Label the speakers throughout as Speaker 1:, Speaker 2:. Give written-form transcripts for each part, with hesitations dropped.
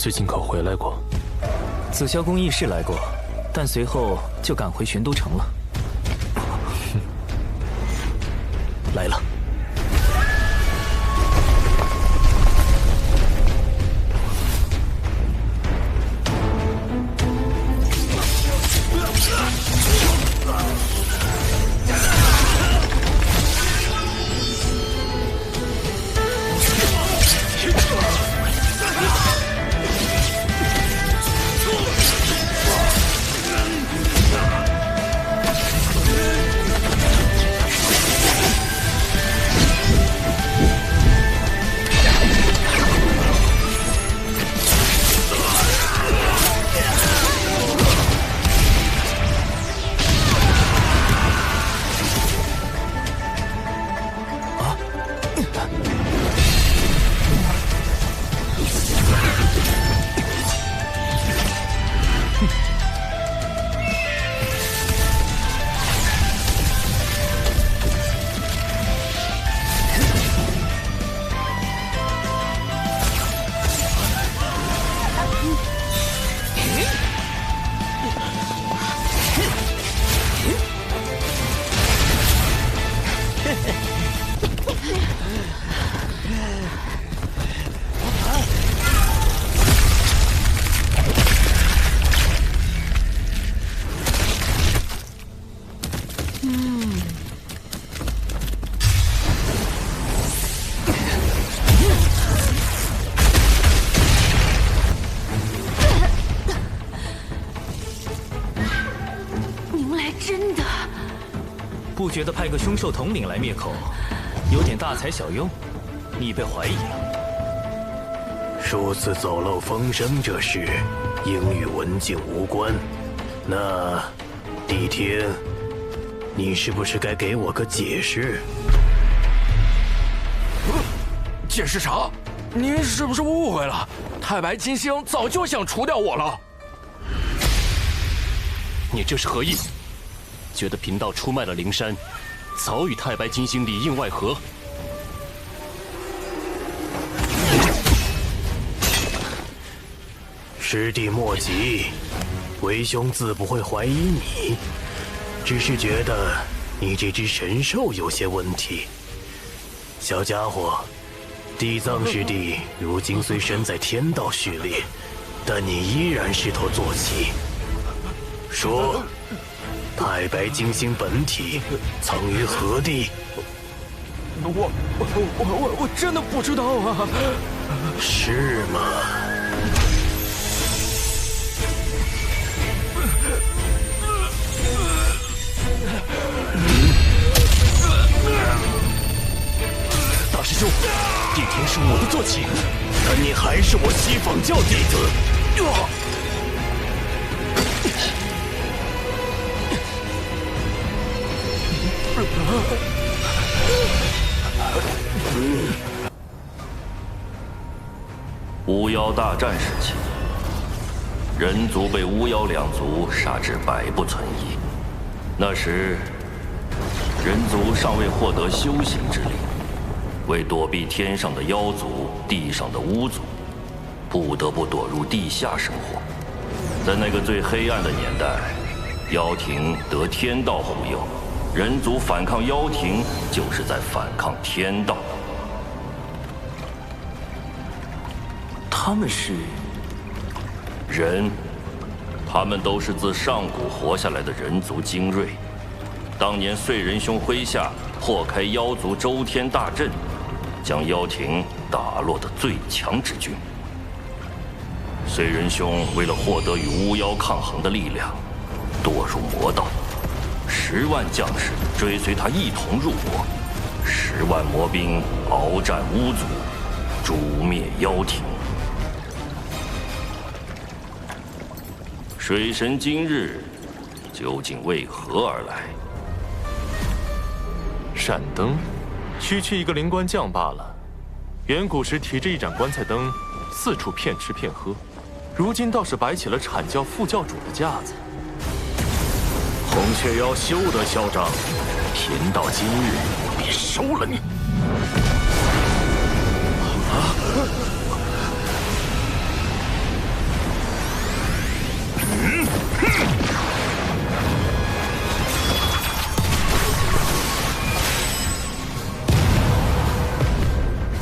Speaker 1: 最近可回来过？
Speaker 2: 紫霄宫议是来过，但随后就赶回玄都城了。来了。不觉得派个凶兽统领来灭口，有点大材小用？你被怀疑了。
Speaker 3: 数次走漏风声这事，应与文静无关。那，帝听，你是不是该给我个解释？
Speaker 4: 解释啥？您是不是误会了？太白金星早就想除掉我了。
Speaker 1: 你这是何意？觉得贫道出卖了灵山，早与太白金星里应外合？
Speaker 3: 师弟莫急，为兄自不会怀疑你，只是觉得你这只神兽有些问题。小家伙，地藏师弟如今虽身在天道序列，但你依然是头坐骑。说，太白金星本体藏于何地？
Speaker 4: 我真的不知道啊。
Speaker 3: 是吗？
Speaker 1: 大师兄，帝庭是我的坐骑，
Speaker 3: 但你还是我西坊教弟子。
Speaker 5: 巫妖大战时期，人族被巫妖两族杀至百不存一。那时，人族尚未获得修行之力，为躲避天上的妖族、地上的巫族，不得不躲入地下生活。在那个最黑暗的年代，妖庭得天道护佑，人族反抗妖庭，就是在反抗天道。
Speaker 1: 他们是
Speaker 5: 人，他们都是自上古活下来的人族精锐。当年燧仁兄麾下破开妖族周天大阵，将妖庭打落的最强之军。燧仁兄为了获得与巫妖抗衡的力量，堕入魔道，10万将士追随他一同入魔，10万魔兵鏖战巫族，诛灭妖庭。水神今日究竟为何而来？
Speaker 1: 闪灯，区区一个灵官将罢了。远古时提着一盏棺材灯，四处骗吃骗喝，如今倒是摆起了阐教副教主的架子。
Speaker 3: 红雀妖休得嚣张，贫道今日必收了你！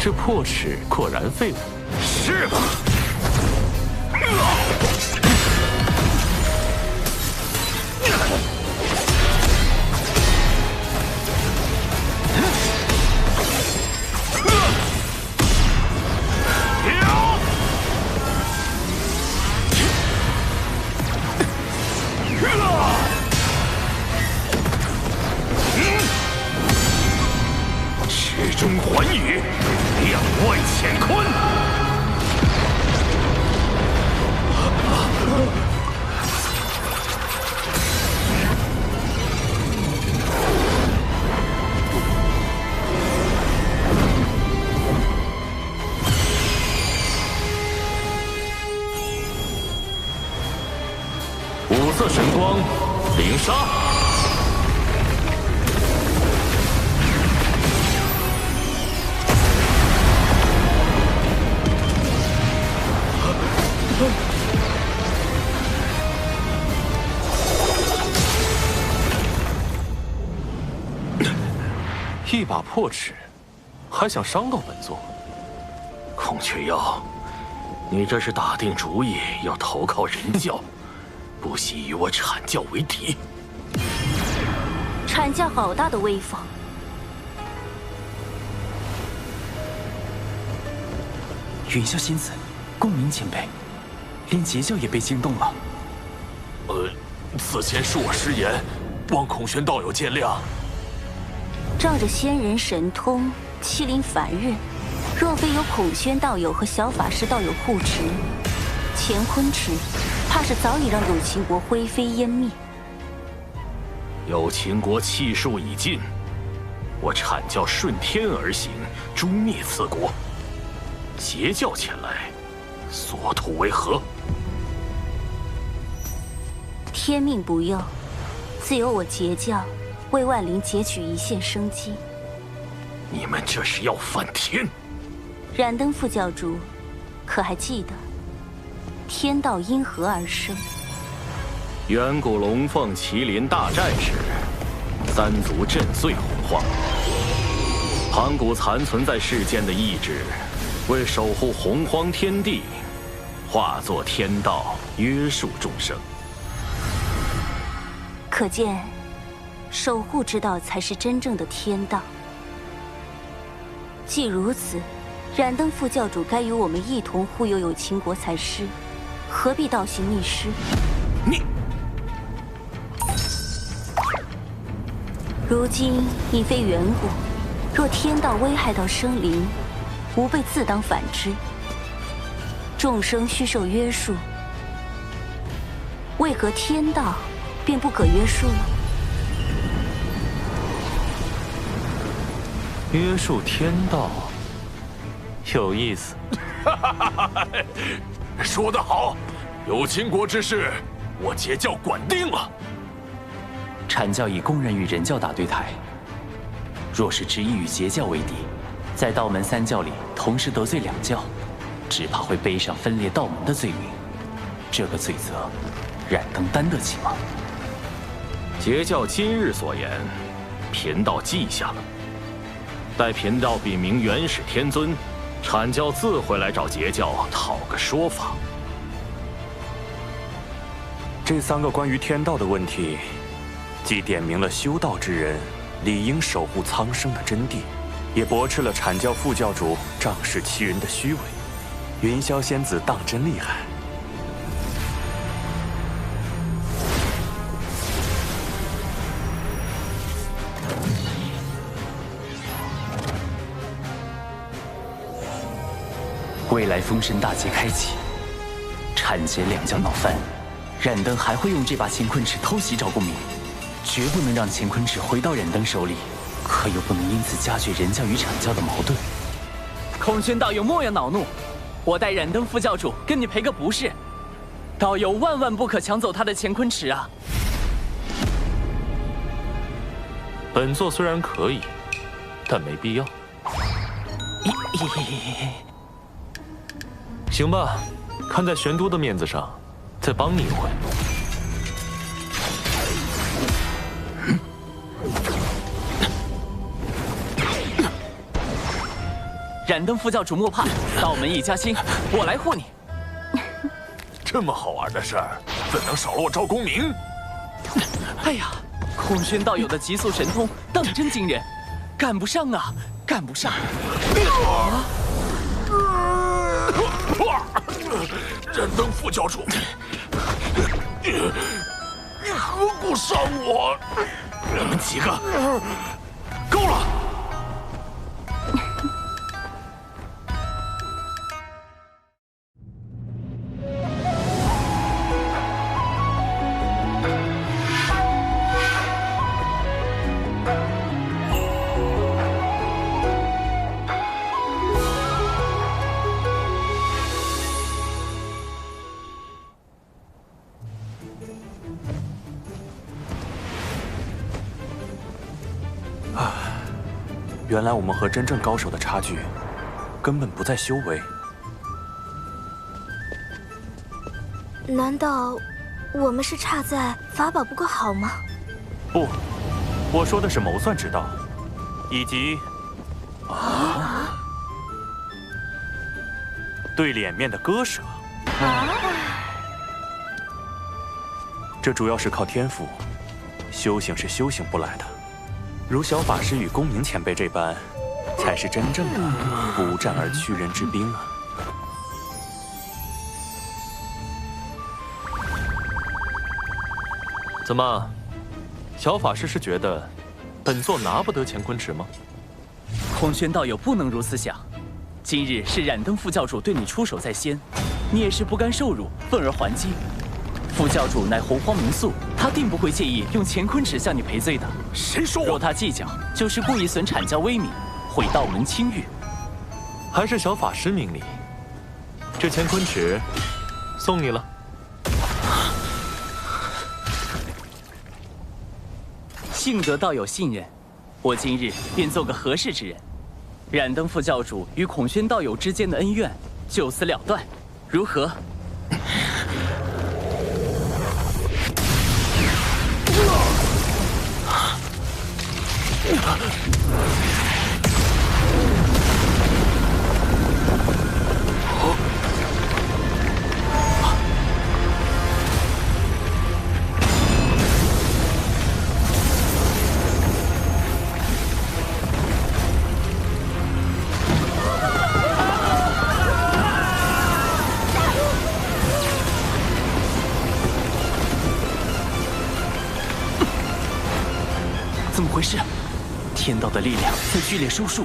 Speaker 1: 这破齿果然废物。
Speaker 4: 是吗？池中环宇，两外乾坤。
Speaker 1: 五色神光，灵杀。一把破齿，还想伤到本座？
Speaker 3: 孔雀妖，你这是打定主意要投靠人教，不惜与我阐教为敌。
Speaker 6: 阐教好大的威风！
Speaker 7: 云霄仙子，共鸣前辈，连截教也被惊动了。
Speaker 1: 此前是我失言，望孔宣道友见谅。
Speaker 6: 仗着仙人神通，欺凌凡人，若非有孔宣道友和小法师道友护持，乾坤池怕是早已让有情国灰飞烟灭。
Speaker 3: 有秦国气数已尽，我阐教顺天而行，诛灭此国。截教前来，所图为何？
Speaker 6: 天命不佑，自有我截教为万灵截取一线生机。
Speaker 3: 你们这是要反天！
Speaker 6: 燃灯副教主，可还记得天道因何而生？
Speaker 3: 远古龙凤麒麟大战时，三族震碎洪荒，盘古残存在世间的意志，为守护洪荒天地，化作天道，约束众生。
Speaker 6: 可见，守护之道才是真正的天道。既如此，燃灯副教主该与我们一同护佑有情国才是，何必倒行逆施？
Speaker 3: 你，
Speaker 6: 如今已非远古，若天道危害到生灵，吾辈自当反之。众生须受约束，为何天道便不可约束呢？
Speaker 1: 约束天道，有意思。
Speaker 4: 说得好，有秦国之事，我截教管定了。
Speaker 7: 阐教已公然与人教打对台，若是执意与截教为敌，在道门三教里同时得罪两教，只怕会背上分裂道门的罪名。这个罪责，燃灯担得起吗？
Speaker 3: 截教今日所言，贫道记下了。待贫道禀明元始天尊，阐教自会来找截教讨个说法。
Speaker 8: 这3个关于天道的问题，既点明了修道之人理应守护苍生的真谛，也驳斥了阐教副教主仗势欺人的虚伪。云霄仙子当真厉害。
Speaker 7: 未来封神大劫开启，阐截两教闹翻，燃灯还会用这把乾坤尺偷袭赵公明，绝不能让乾坤尺回到燃灯手里，可又不能因此加剧人教与阐教的矛盾。
Speaker 9: 孔宣道友莫要恼怒，我代燃灯副教主跟你赔个不是，道友万万不可抢走他的乾坤尺啊！
Speaker 1: 本座虽然可以，但没必要。行吧，看在玄都的面子上，再帮你一回。
Speaker 9: 燃灯副教主莫怕，道门一家亲，我来护你。
Speaker 1: 这么好玩的事儿，怎能少了我赵公明？
Speaker 9: 哎呀，孔宣道友的极速神通当真惊人，赶不上啊，赶不上！
Speaker 1: 燃灯副教主，你何故伤我？
Speaker 3: 你们几个，够了！
Speaker 8: 原来我们和真正高手的差距，根本不在修为。
Speaker 10: 难道我们是差在法宝不够好吗？
Speaker 8: 不，我说的是谋算之道，以及对脸面的割舍。这主要是靠天赋，修行是修行不来的。如小法师与公明前辈这般，才是真正的不战而屈人之兵啊！
Speaker 1: 怎么，小法师是觉得本座拿不得乾坤池吗？
Speaker 9: 孔宣道友不能如此想，今日是燃灯副教主对你出手在先，你也是不甘受辱，愤而还击。副教主乃洪荒民宿，他定不会介意用乾坤池向你赔罪的。
Speaker 3: 谁说我？
Speaker 9: 若他计较，就是故意损阐教威名，毁道门清誉。
Speaker 1: 还是小法师明理，这乾坤池送你了。
Speaker 9: 幸得道友信任，我今日便做个合适之人。燃灯副教主与孔宣道友之间的恩怨，就此了断，如何？怎么回事？天道的力量在剧烈收束。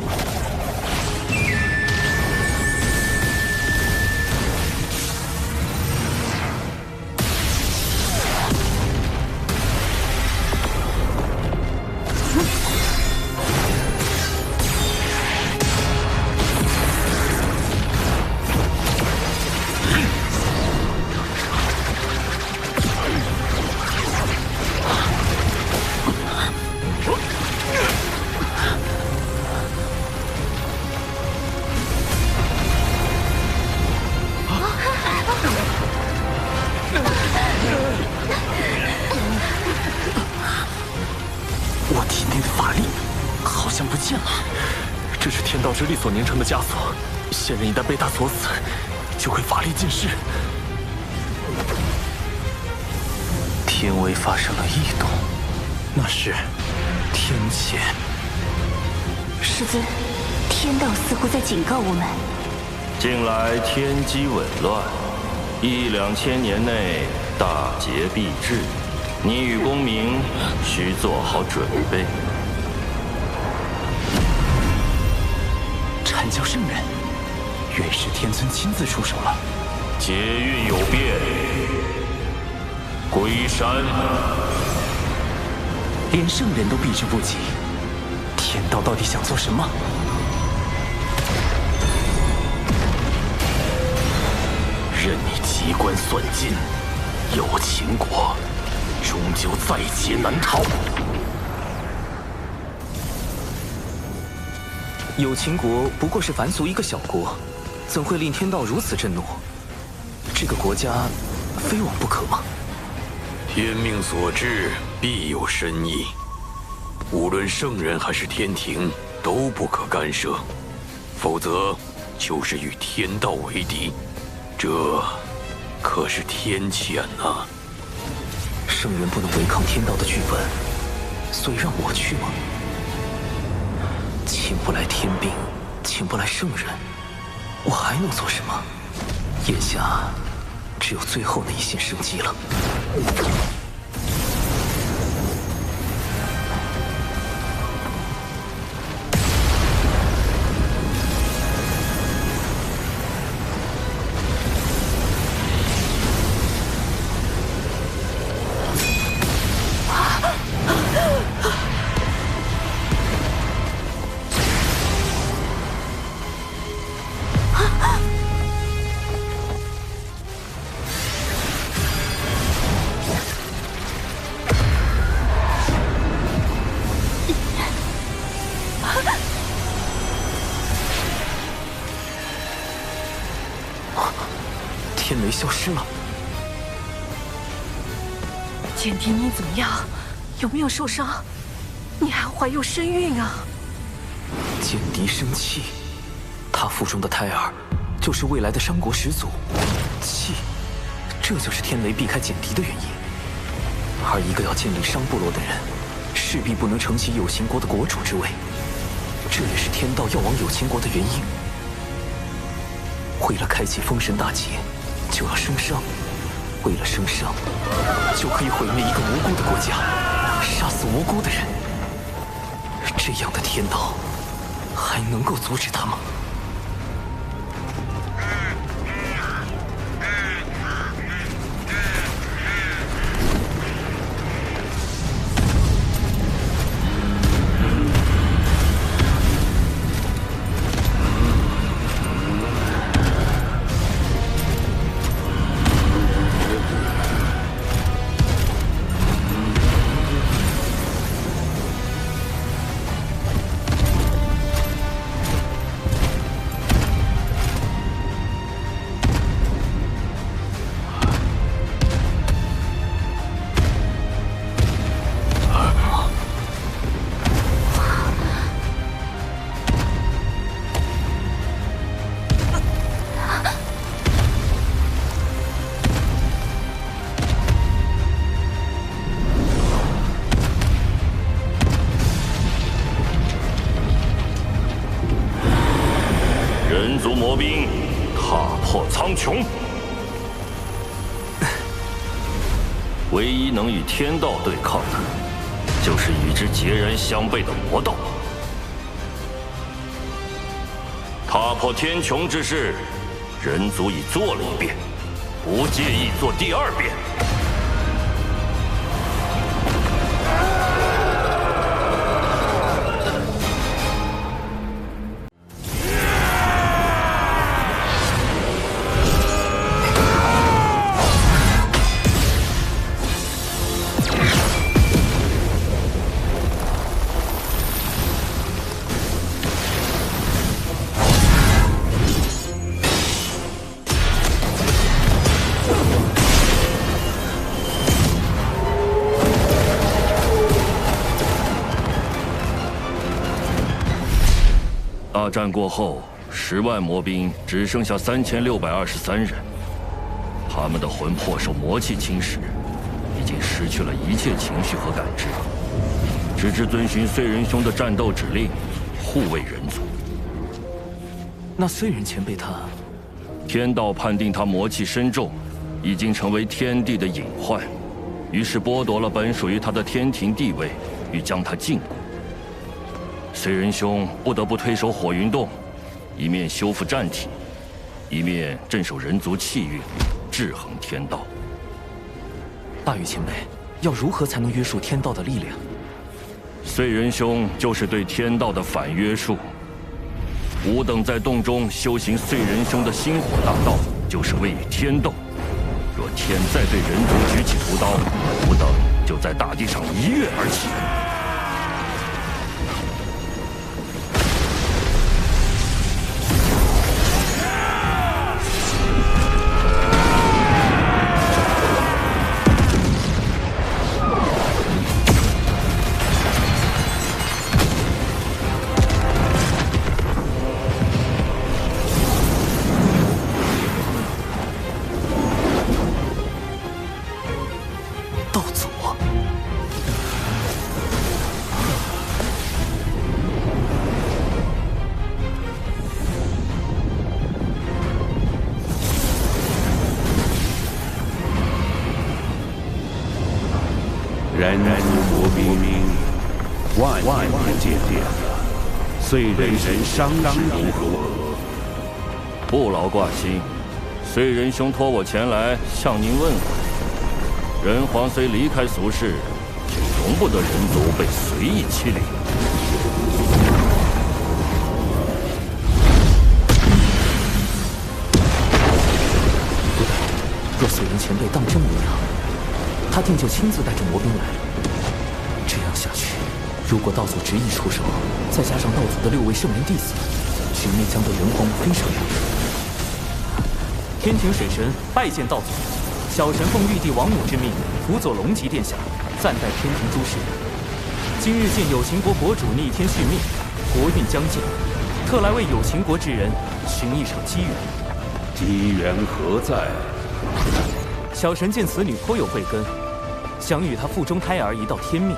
Speaker 1: 我体内的法力好像不见了，这是天道之力所凝成的枷锁，仙人一旦被它锁死，就会法力尽失。天威发生了异动，那是天谴。
Speaker 6: 师尊，天道似乎在警告我们。
Speaker 5: 近来天机紊乱，1、2千年内大劫必至，你与公明需做好准备。
Speaker 9: 阐教圣人，原是天尊亲自出手了。
Speaker 3: 劫运有变，归山。
Speaker 9: 连圣人都避之不及，天道到底想做什么？
Speaker 3: 任你机关算尽，有秦国终究在劫难逃。
Speaker 11: 有秦国不过是凡俗一个小国，怎会令天道如此震怒？这个国家非往不可吗？
Speaker 3: 天命所至，必有深意。无论圣人还是天庭，都不可干涉。
Speaker 4: 否则就是与天道为敌，这可是天谴呐！
Speaker 11: 圣人不能违抗天道的剧本，所以让我去吗？请不来天兵，请不来圣人，我还能做什么？眼下只有最后那一线生机了。天雷消失了。
Speaker 12: 简迪，你怎么样？有没有受伤？你还怀有身孕啊！
Speaker 11: 简迪生气，他腹中的胎儿就是未来的商国始祖。气，这就是天雷避开简迪的原因。而一个要建立商部落的人，势必不能承袭有情国的国主之位，这也是天道要往有情国的原因。为了开启封神大劫，就要生伤；为了生伤，就可以毁灭一个无辜的国家，杀死无辜的人。这样的天道，还能够阻止他吗？
Speaker 5: 人族魔兵踏破苍穹，唯一能与天道对抗的，就是与之截然相悖的魔道。踏破天穹之事，人族已做了一遍，不介意做第二遍。大战过后，10万魔兵只剩下3623人，他们的魂魄受魔气侵蚀，已经失去了一切情绪和感知，只知遵循燧人兄的战斗指令，护卫人族。
Speaker 11: 那燧人前辈他，
Speaker 5: 天道判定他魔气深重，已经成为天地的隐患，于是剥夺了本属于他的天庭地位，并将他禁锢。燧人兄不得不退守火云洞，一面修复战体，一面镇守人族气运，制衡天道。
Speaker 11: 大禹前辈，要如何才能约束天道的力量？
Speaker 5: 燧人兄就是对天道的反约束。吾等在洞中修行燧人兄的星火大道，就是为与天斗。若天再对人族举起屠刀，吾等就在大地上一跃而起。
Speaker 13: 人族魔兵万年不见面了，燧人神伤势如何？
Speaker 5: 不劳挂心，燧人兄托我前来向您问话。人皇虽离开俗世，却容不得人族被随意欺凌。
Speaker 11: 不对，若燧人前辈当真无恙，他定就亲自带着魔兵来了。这样下去，如果道祖执意出手，再加上道祖的6位圣人弟子，局面将对人皇非常有利。
Speaker 9: 天庭水神拜见道祖，小神奉玉帝王母之命，辅佐龙吉殿下，暂代天庭诸事。今日见有情国国主逆天续命，国运将尽，特来为有情国之人寻一场机缘。
Speaker 13: 机缘何在？
Speaker 9: 小神见此女颇有慧根，想与她腹中胎儿一道天命，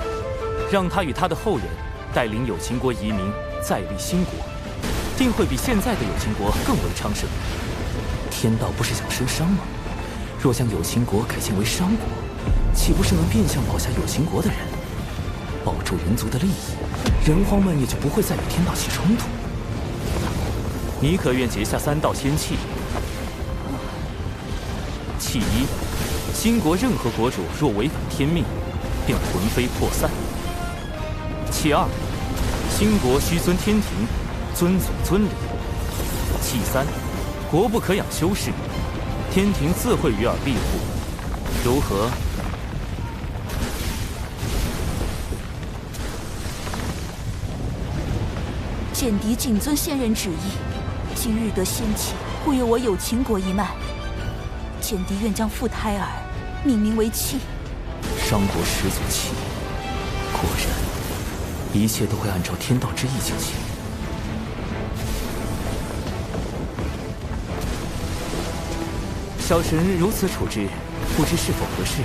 Speaker 9: 让她与她的后人带领有情国移民，再立新国，定会比现在的有情国更为昌盛。
Speaker 11: 天道不是想收商吗？若将有情国改建为商国，岂不是能变相保下有情国的人，保住人族的利益？人皇们也就不会再与天道起冲突。
Speaker 9: 你可愿结下3道仙契？契一，新国任何国主若违反天命，便魂飞魄散。契二，新国须遵天庭，遵祖遵礼。契三，国不可养修士，天庭自会与尔庇护，如何？
Speaker 6: 简狄谨遵先人旨意，今日得仙契，护佑我有情国一脉。简狄愿将傅胎儿命名为契。
Speaker 11: 商国始祖契，果然，一切都会按照天道之意进行。
Speaker 9: 小神如此处置，不知是否合适？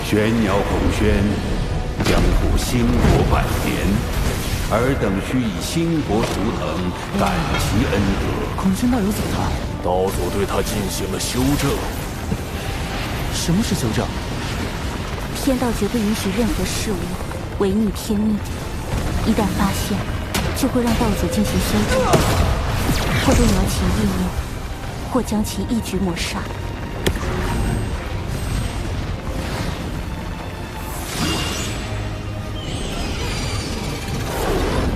Speaker 13: 玄鸟孔宣将赴兴国100年，尔等须以兴国图腾感其恩德。
Speaker 9: 孔宣道友怎么了？
Speaker 3: 道祖对他进行了修正。
Speaker 9: 什么是修正？
Speaker 6: 天道绝不允许任何事物违逆天命，一旦发现，就会让道祖进行修正，或对鸟起意念，或将其一举抹杀。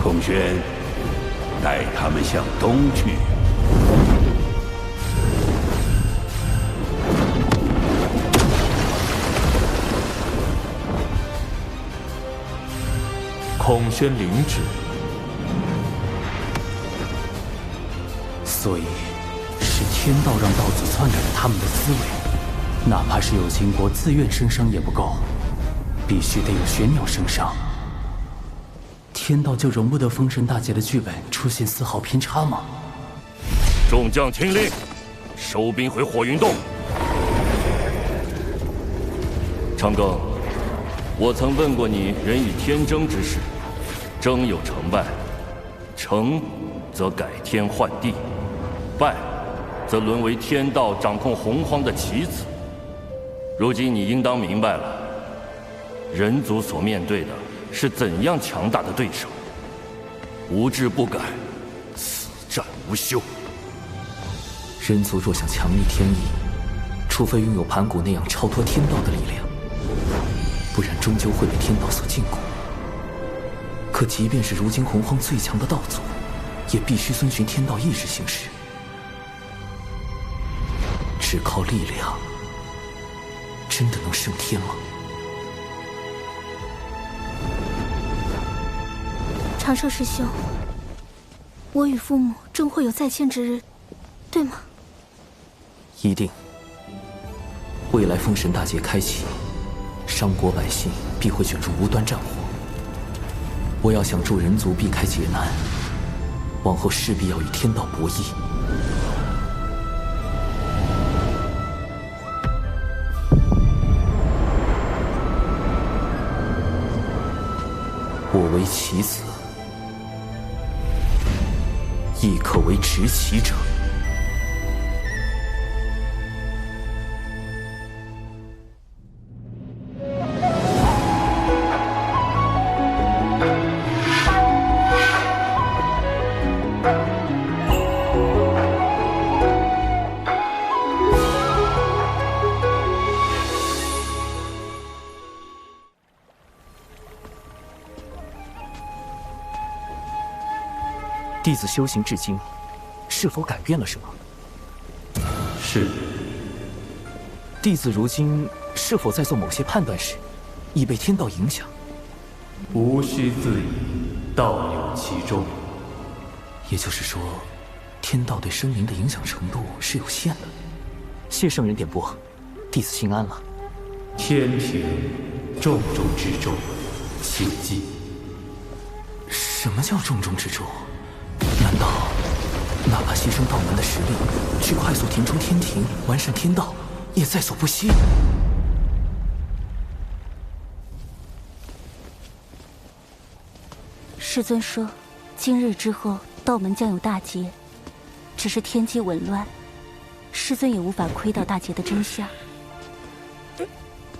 Speaker 13: 孔宣，带他们向东去。
Speaker 1: 孔宣领旨。
Speaker 11: 所以，是天道让道祖篡改了他们的思维，哪怕是有情国自愿升商也不够，必须得有玄鸟升商。天道就容不得封神大劫的剧本出现丝毫偏差吗？
Speaker 5: 众将听令，收兵回火云洞。长庚，我曾问过你人与天争之事，争有成败，成则改天换地，败则沦为天道掌控洪荒的棋子。如今你应当明白了，人族所面对的是怎样强大的对手，无志不改，此战无休。
Speaker 11: 人族若想强逆天意，除非拥有盘古那样超脱天道的力量，不然终究会被天道所禁锢。可即便是如今洪荒最强的道祖，也必须遵循天道意志行事。只靠力量，真的能胜天吗？
Speaker 10: 长寿师兄，我与父母终会有再见之日，对吗？
Speaker 11: 一定。未来封神大劫开启，商国百姓必会卷入无端战火。我要想助人族避开劫难，往后势必要与天道博弈。我为棋子，亦可为执棋者。弟子修行至今，是否改变了什么？
Speaker 13: 是。
Speaker 11: 弟子如今是否在做某些判断时，已被天道影响？
Speaker 13: 无需自疑，道有其中。
Speaker 11: 也就是说，天道对生灵的影响程度是有限的。谢圣人点拨，弟子心安了。
Speaker 13: 天庭重中之重，请记。
Speaker 11: 什么叫重中之重？难道哪怕牺牲道门的实力，去快速填充天庭、完善天道，也在所不惜？
Speaker 6: 师尊说，今日之后道门将有大劫，只是天机紊乱，师尊也无法窥到大劫的真相。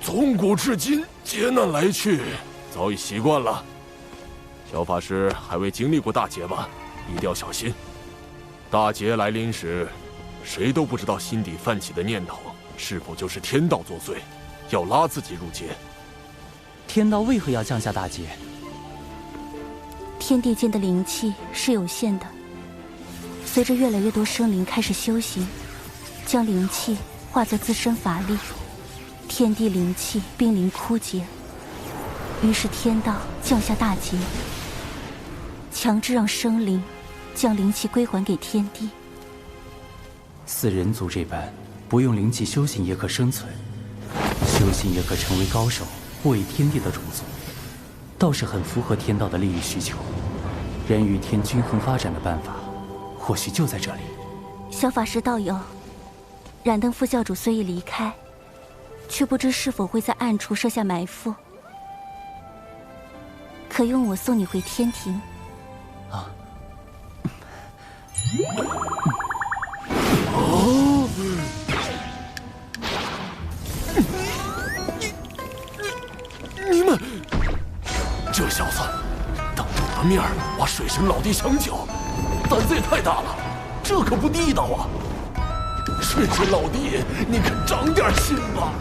Speaker 14: 从古至今，劫难来去，早已习惯了。小法师还未经历过大劫吧？一定要小心。大劫来临时，谁都不知道心底泛起的念头是否就是天道作祟，要拉自己入劫。
Speaker 9: 天道为何要降下大劫？
Speaker 6: 天地间的灵气是有限的，随着越来越多生灵开始修行，将灵气化作自身法力，天地灵气濒临枯竭，于是天道降下大劫，强制让生灵将灵气归还给天地。
Speaker 7: 似人族这般，不用灵气修行也可生存，修行也可成为高手，护卫天地的种族，倒是很符合天道的利益需求。人与天均衡发展的办法，或许就在这里。
Speaker 6: 小法师道友，燃灯副教主虽已离开，却不知是否会在暗处设下埋伏，可用我送你回天庭。
Speaker 14: 哦，你们这小子当着我的面把水神老弟相救，胆子也太大了，这可不地道啊！水神老弟，你可长点心吧！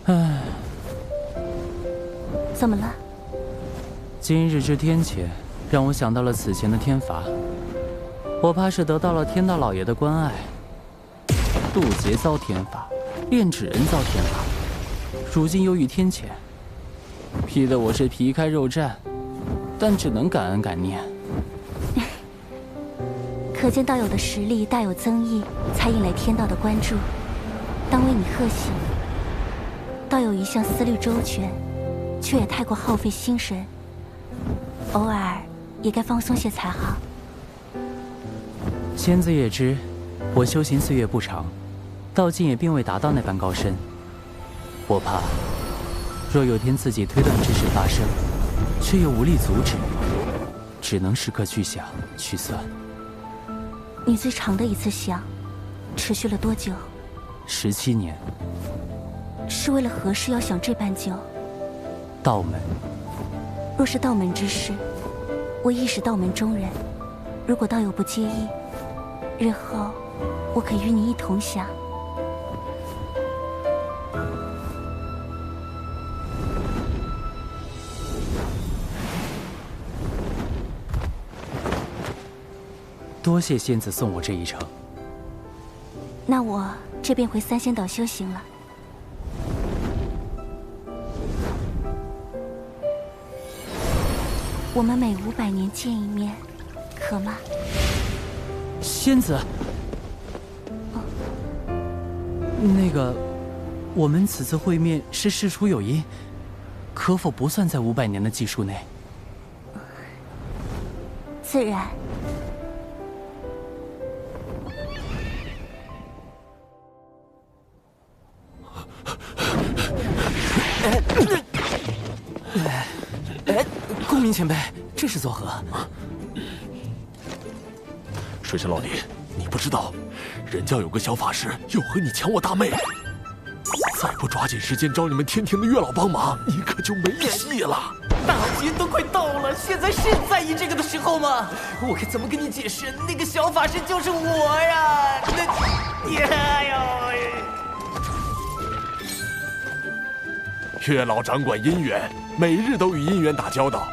Speaker 9: 唉，
Speaker 6: 怎么了？
Speaker 9: 今日之天谴，让我想到了此前的天罚。我怕是得到了天道老爷的关爱。渡劫遭天罚，炼纸人遭天罚，如今又遇天谴，逼得我是皮开肉绽，但只能感恩感念。
Speaker 6: 可见道友的实力大有增益，才引来天道的关注，当为你贺喜。道友一向思虑周全，却也太过耗费心神，偶尔也该放松些才好。
Speaker 9: 仙子也知，我修行岁月不长，到今也并未达到那般高深。我怕，若有天自己推断之事发生，却又无力阻止，只能时刻去想去算。
Speaker 6: 你最长的一次想，持续了多久
Speaker 9: ？17年。
Speaker 6: 是为了何事要想这般久？
Speaker 9: 道门。
Speaker 6: 若是道门之事，我亦是道门中人。如果道友不介意，日后我可与你一同想。
Speaker 9: 多谢仙子送我这一程。
Speaker 6: 那我这便回三仙岛修行了。我们每500年见一面，可吗？
Speaker 9: 仙子，那个，我们此次会面是事出有因，可否不算在500年的计数内？
Speaker 6: 自然。
Speaker 11: 公明前辈，这是作何？
Speaker 14: 水神老弟，你不知道，人教有个小法师又和你抢我大妹，再不抓紧时间找你们天庭的月老帮忙，你可就没戏了。
Speaker 11: 大劫都快到了，现在是在意这个的时候吗？我该怎么跟你解释？那个小法师就是我呀！
Speaker 14: 月老掌管姻缘，每日都与姻缘打交道。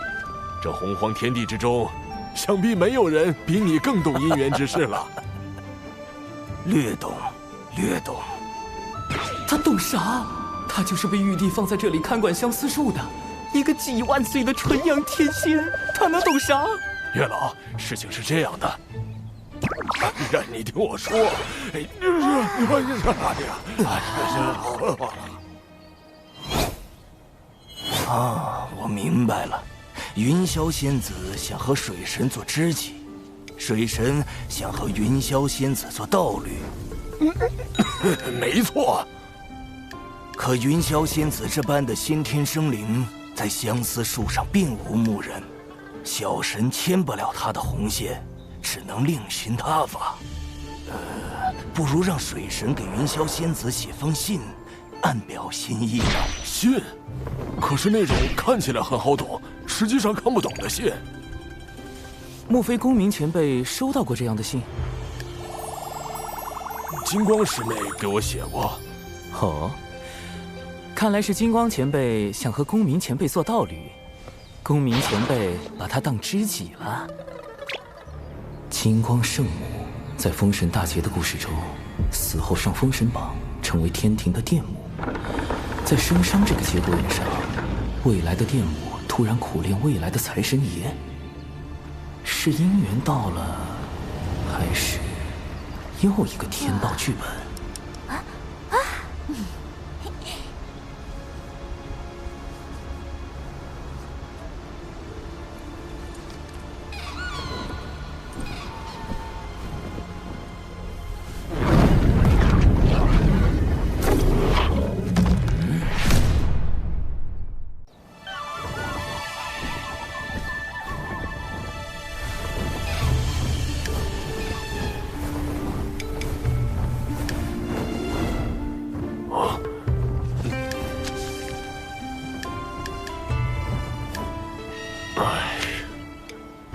Speaker 14: 这洪荒天地之中，想必没有人比你更懂姻缘之事了。
Speaker 11: 略懂，略懂。他懂啥？他就是被玉帝放在这里看管相思树的，一个几万岁的纯阳天仙，他能懂啥？
Speaker 14: 月老，事情是这样的，让你听我说。
Speaker 3: 啊，我明白了。云霄仙子想和水神做知己，水神想和云霄仙子做道侣。
Speaker 14: 没错。
Speaker 3: 可云霄仙子这般的先天生灵，在相思树上并无牧人，小神牵不了她的红线，只能另寻他法。不如让水神给云霄仙子写封信，暗表心意呢。
Speaker 14: 信？可是那种看起来很好懂，实际上看不懂的信。
Speaker 11: 莫非公明前辈收到过这样的信？
Speaker 14: 金光师妹给我写过。
Speaker 11: 哦，看来是金光前辈想和公明前辈做道侣，公明前辈把他当知己了。金光圣母在封神大劫的故事中，死后上封神榜，成为天庭的殿母。在生商这个节骨眼上，未来的殿母突然苦练未来的财神爷，是姻缘到了，还是又一个天道剧本？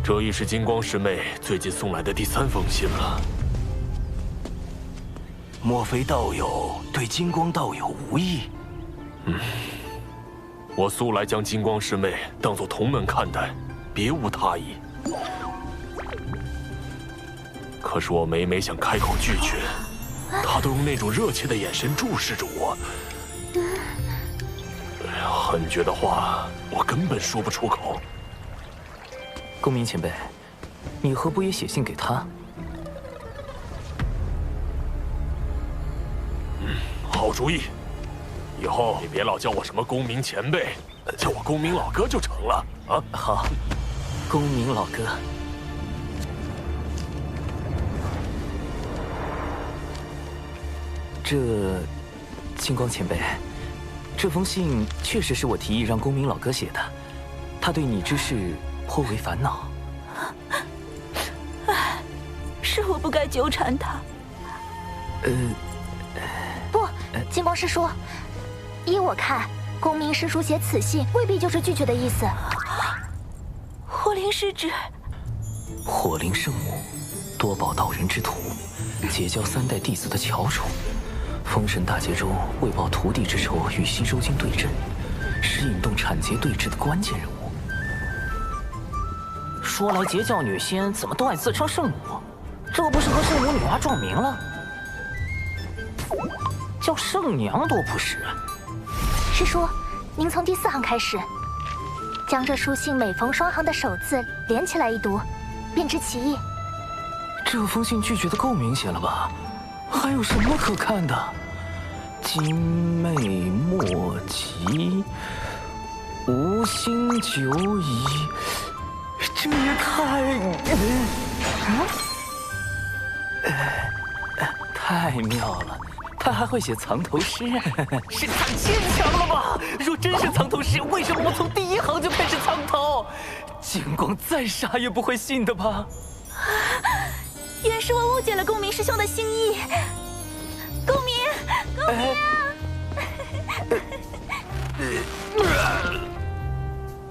Speaker 14: 这已是金光师妹最近送来的第3封信了。
Speaker 3: 莫非道友对金光道友无意？
Speaker 14: 我素来将金光师妹当作同门看待，别无他意。可是我每每想开口拒绝，她都用那种热切的眼神注视着我。狠绝的话，我根本说不出口。
Speaker 11: 公明前辈，你何不也写信给他？
Speaker 14: 好主意，以后你别老叫我什么公明前辈，叫我公明老哥就成了啊！
Speaker 11: 好，公明老哥。金光前辈，这封信确实是我提议让公明老哥写的，他对你之事颇为烦恼。
Speaker 6: 是我不该纠缠他。
Speaker 10: 不，金光师叔，依我看，公明师叔写此信未必就是拒绝的意思。
Speaker 6: 火灵师侄，
Speaker 11: 火灵圣母，多宝道人之徒，结交3代弟子的翘楚。封神大劫中为报徒弟之仇，与西周经对阵，是引动产劫对峙的关键人物。说来截教女仙怎么都爱自称圣母？这不是和圣母女娲撞名了？叫圣娘多不实啊！
Speaker 10: 师叔，您从第4行开始。将这书信每逢双行的首字连起来一读，便知其意。
Speaker 11: 这封信拒绝的够明显了吧？还有什么可看的？精魅莫及，无心久矣。这也太妙了！他还会写藏头诗，是太牵强了吧？若真是藏头诗，为什么我从第一行就开始藏头？金光再傻也不会信的吧？
Speaker 6: 原是我误解了公明师兄的心意。公明，公明！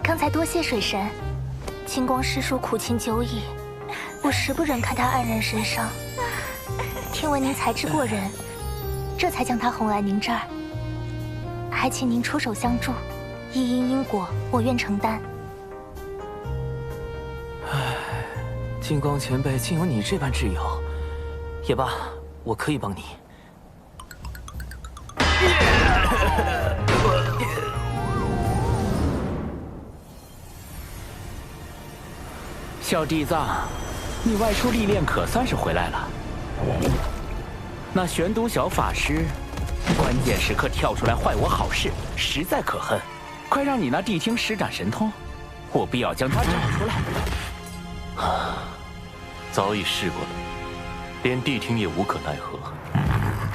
Speaker 10: 刚才多谢水神，金光师叔苦情久矣，我实不忍看他黯然神伤。听闻您才智过人，这才将他哄来您这儿，还请您出手相助，一因果，我愿承担。
Speaker 11: 金光前辈竟有你这般挚友，也罢，我可以帮你。
Speaker 9: 小弟子，你外出历练可算是回来了。那玄都小法师，关键时刻跳出来坏我好事，实在可恨。快让你那谛听施展神通，我必要将他找出来。
Speaker 7: 早已试过了，连谛听也无可奈何。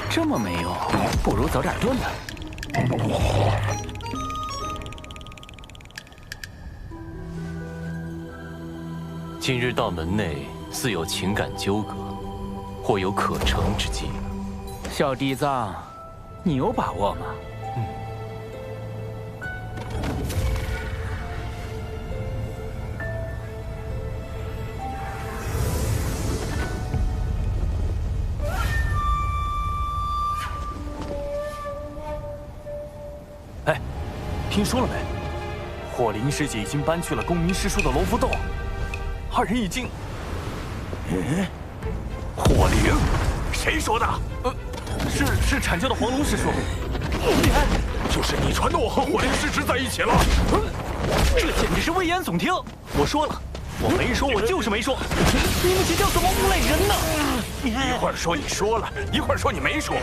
Speaker 9: 这么没用，不如早点遁了。
Speaker 7: 今日道门内似有情感纠葛，或有可成之机。
Speaker 9: 小弟子，你有把握吗？
Speaker 8: 哎，听说了没？火灵师姐已经搬去了公明师叔的龙福洞，二人已经……
Speaker 14: 火灵？谁说的？
Speaker 8: 是阐教的黄龙师叔。
Speaker 14: 就是你传的我和火灵师侄在一起了。
Speaker 8: 这简直是危言耸听！我说了，我没说，我就是没说。你们邪教怎么诬赖人呢？
Speaker 14: 一会儿说你说了，一会儿说你没说，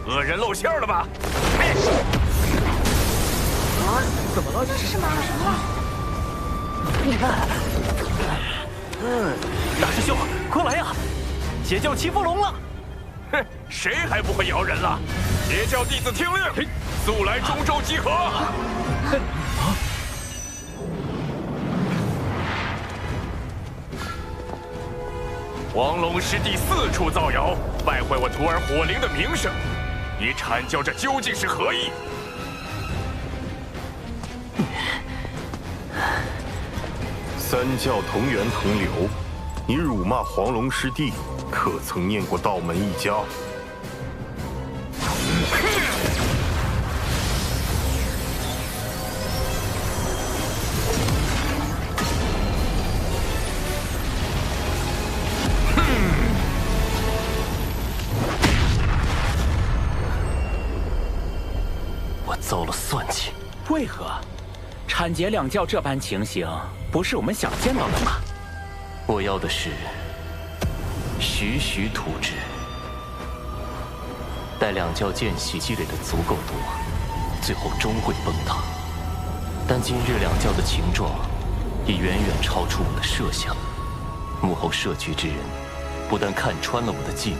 Speaker 14: 恶人露馅了吧？
Speaker 8: 怎么了？
Speaker 10: 这是什么？
Speaker 8: 大师兄，快来呀！邪教欺负龙了！
Speaker 14: 哼，谁还不会摇人了？邪教弟子听令，速来中州集合！黄龙师弟四处造谣，败坏我徒儿火灵的名声，你阐教这究竟是何意？
Speaker 15: 三教同源同流，你辱骂黄龙师弟，可曾念过道门一家？
Speaker 7: 我遭了算计。
Speaker 9: 为何？阐结两教这般情形，不是我们想见到的吗？
Speaker 7: 我要的是徐徐图之，待两教间隙积累的足够多，最后终会崩塌。但今日两教的情状已远远超出我的设想，幕后设局之人不但看穿了我的计谋，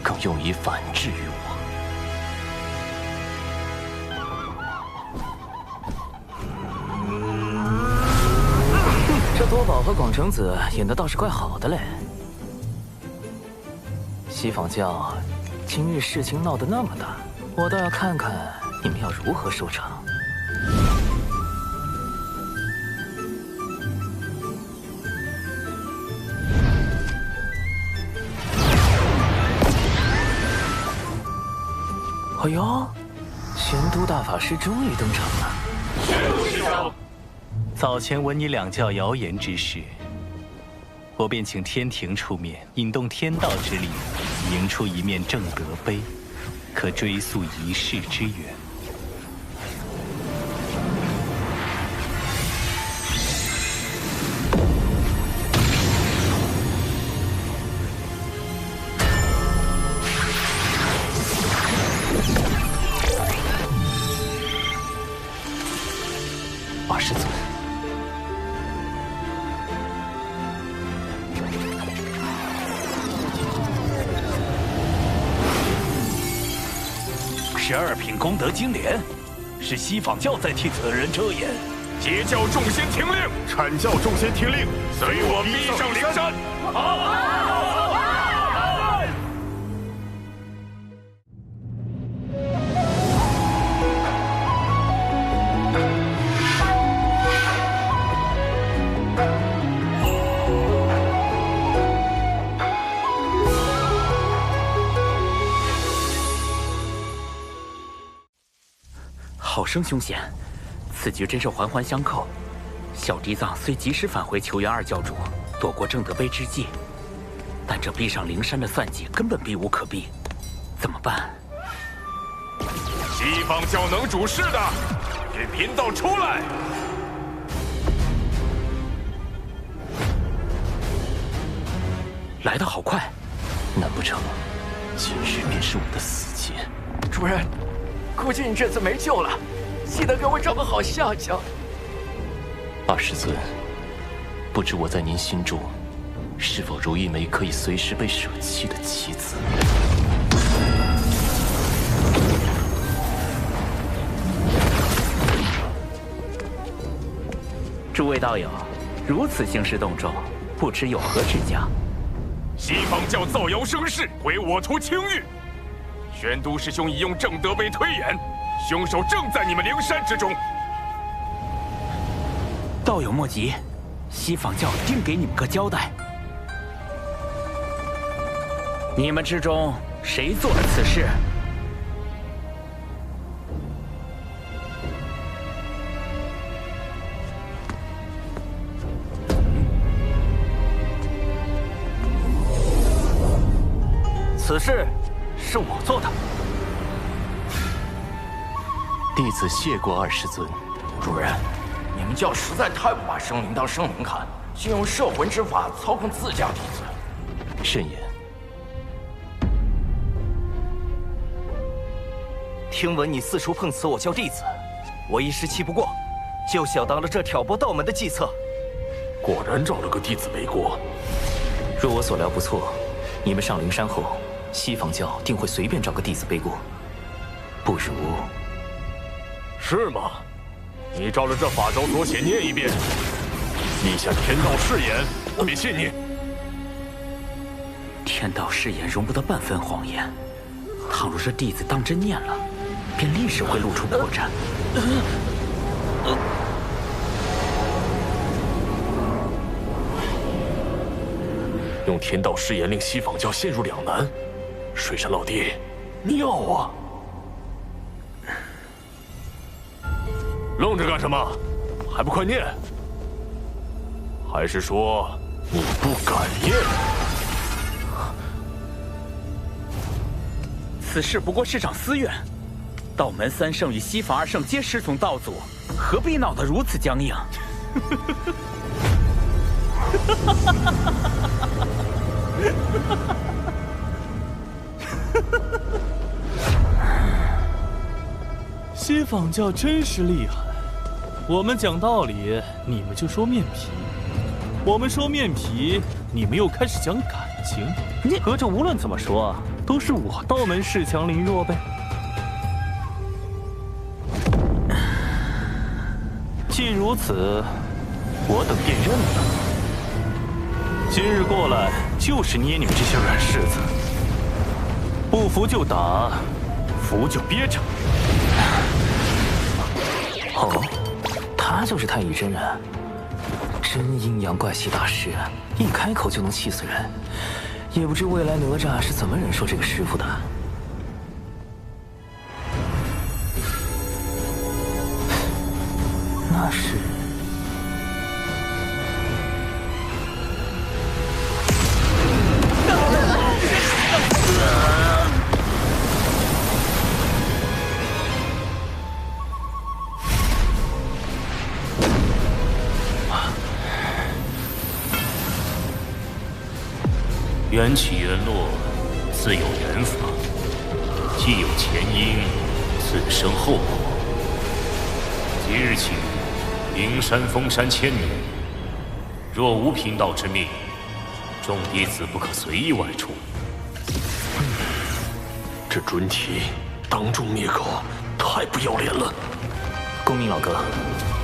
Speaker 7: 更用以反制于我。
Speaker 11: 这多宝和广成子演的倒是怪好的嘞。西坊教今日事情闹得那么大，我倒要看看你们要如何收场。哎呦，玄都大法师终于登场了。
Speaker 2: 早前闻你两教谣言之事，我便请天庭出面引动天道之力，迎出一面正德碑，可追溯一世之源。
Speaker 7: 二师尊。
Speaker 2: 12品功德金莲，是西方教在替此人遮掩。
Speaker 15: 截教众仙听令，阐教众仙听令，随我逼上灵山。
Speaker 9: 好生凶险，此局真是环环相扣。小嫡藏虽及时返回求援二教主，躲过正德碑之计，但这逼上灵山的算计根本避无可避，怎么办？
Speaker 15: 西方教能主事的，给贫道出来！
Speaker 9: 来得好快，
Speaker 7: 难不成今日便是我的死劫？
Speaker 4: 主人，估计你这次没救了，记得给我找个好下家。
Speaker 7: 二师尊，不知我在您心中，是否如一枚可以随时被舍弃的棋子？
Speaker 9: 诸位道友，如此兴师动众，不知有何指教？
Speaker 15: 西方教造谣生事，毁我图清誉。玄都师兄已用正德碑推演，凶手正在你们灵山之中。
Speaker 9: 道友莫急，西方教定给你们个交代。你们之中谁做了此事？
Speaker 2: 此事是我做的。
Speaker 7: 弟子谢过二师尊。
Speaker 4: 主人，你们教实在太不把生灵当生灵看，竟用摄魂之法操控自家弟子。
Speaker 7: 慎言。
Speaker 16: 听闻你四处碰瓷我教弟子，我一时气不过，就想当了这挑拨道门的计策。
Speaker 14: 果然找了个弟子背锅。
Speaker 7: 若我所料不错，你们上灵山后，西方教定会随便找个弟子背锅。不如……
Speaker 14: 是吗？你照着这法招所写念一遍，立下天道誓言，我便信你。
Speaker 9: 天道誓言容不得半分谎言，倘若这弟子当真念了，便立时会露出破绽。
Speaker 14: 用天道誓言令西方教陷入两难，水山老弟，妙啊！愣着干什么？还不快念！还是说你不敢念？
Speaker 9: 此事不过是场私怨，道门三圣与西法二圣皆师从道祖，何必闹得如此僵硬？
Speaker 17: 西方教真是厉害，我们讲道理，你们就说面皮；我们说面皮，你们又开始讲感情。合着无论怎么说，都是我道门恃强凌弱呗。既如此，我等便认了。今日过来就是捏你们这些软柿子，不服就打，服就憋着。
Speaker 7: 哦，他就是太乙真人，真阴阳怪气大师，一开口就能气死人。也不知未来哪吒是怎么忍受这个师傅的。那是……
Speaker 18: 缘起缘落，自有缘法；既有前因，自生后果。即日起，灵山封山1000年，若无贫道之命，众弟子不可随意外出。
Speaker 14: 这准提当众灭口，太不要脸了！
Speaker 11: 公明老哥，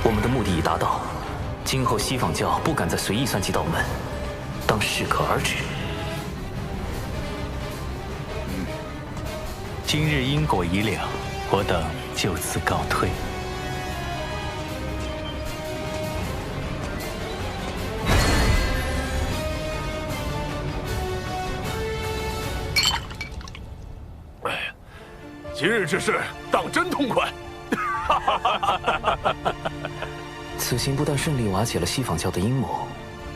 Speaker 11: 我们的目的已达到，今后西方教不敢再随意算计道门，当适可而止。
Speaker 2: 今日因果已了，我等就此告退。
Speaker 14: 今日之事当真痛快！
Speaker 11: 此行不但顺利瓦解了西方教的阴谋，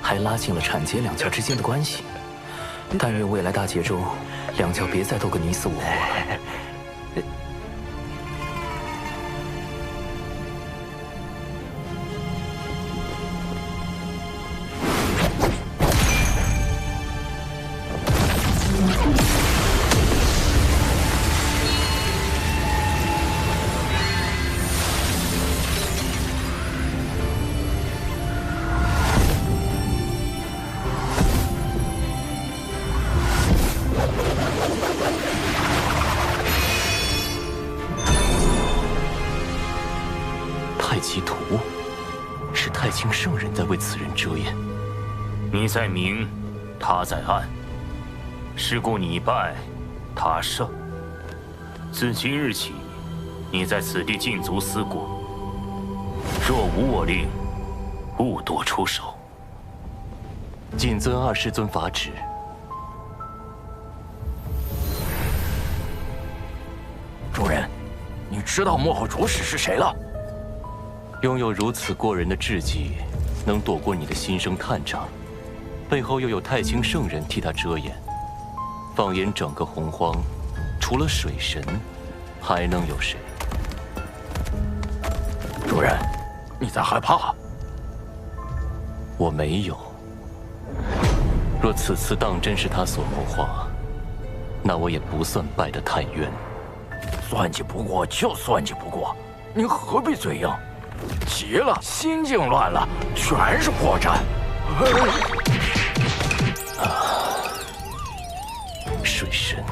Speaker 11: 还拉近了阐节两教之间的关系。但愿未来大劫中，两教别再斗个你死我活了。
Speaker 7: 太极图，是太清圣人在为此人遮掩。
Speaker 18: 你在明，他在暗，是故你败，他胜。自今日起，你在此地禁足思过，若无我令，勿多出手。
Speaker 7: 谨遵二师尊法旨。
Speaker 4: 主人，你知道幕后主使是谁了？
Speaker 7: 拥有如此过人的智计，能躲过你的心生探查，背后又有太清圣人替他遮掩。放眼整个洪荒，除了水神，还能有谁？
Speaker 4: 主人，你在害怕？
Speaker 7: 我没有。若此次当真是他所谋划，那我也不算败得太冤。
Speaker 4: 算计不过就算计不过，你何必嘴硬？急了，心境乱了，全是破绽。
Speaker 7: 水神，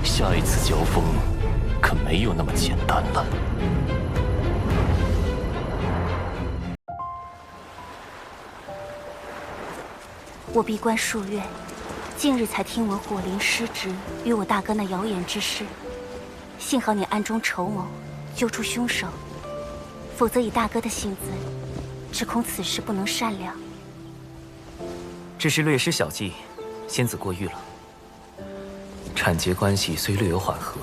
Speaker 7: 下一次交锋可没有那么简单了。
Speaker 6: 我闭关数月，近日才听闻火灵失职与我大哥那谣言之事。幸好你暗中筹谋，揪出凶手，否则以大哥的性子，只恐此事不能善了。
Speaker 11: 只是略施小计，仙子过誉了。阐节关系虽略有缓和，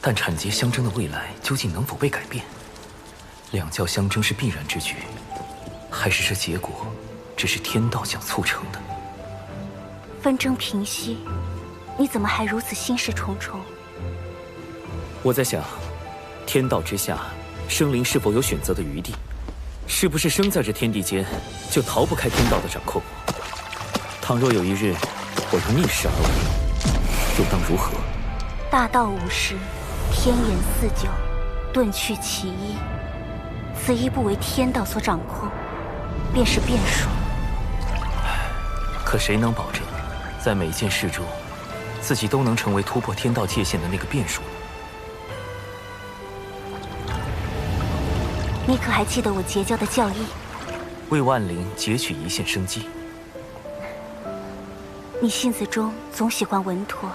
Speaker 11: 但阐节相争的未来究竟能否被改变？两教相争是必然之举，还是这结果只是天道想促成的？
Speaker 6: 纷争平息，你怎么还如此心事重重？
Speaker 9: 我在想，天道之下，生灵是否有选择的余地？是不是生在这天地间，就逃不开天道的掌控？倘若有一日，我又逆势而为，又当如何？
Speaker 6: 大道无时，天眼四九，遁去其一。此一不为天道所掌控，便是变数。
Speaker 11: 可谁能保证，在每件事中，自己都能成为突破天道界限的那个变数呢？
Speaker 6: 你可还记得我结交的教义？
Speaker 11: 为万灵截取一线生机。
Speaker 6: 你性子中总喜欢稳妥，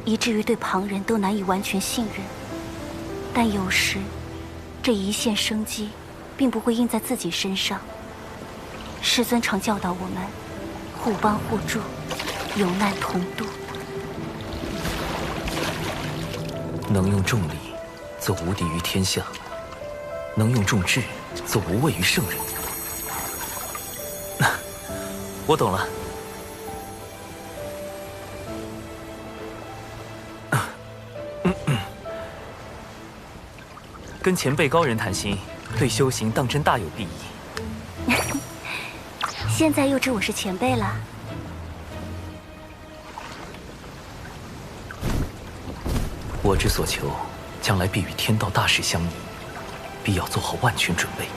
Speaker 6: 以至于对旁人都难以完全信任。但有时，这一线生机，并不会印在自己身上。师尊常教导我们，互帮互助，有难同度。
Speaker 11: 能用重力，则无敌于天下；能用重智，则无畏于圣人。我懂了。跟前辈高人谈心，对修行当真大有裨益。
Speaker 6: 现在又知我是前辈了。
Speaker 11: 我之所求，将来必与天道大事相宜，必要做好万全准备。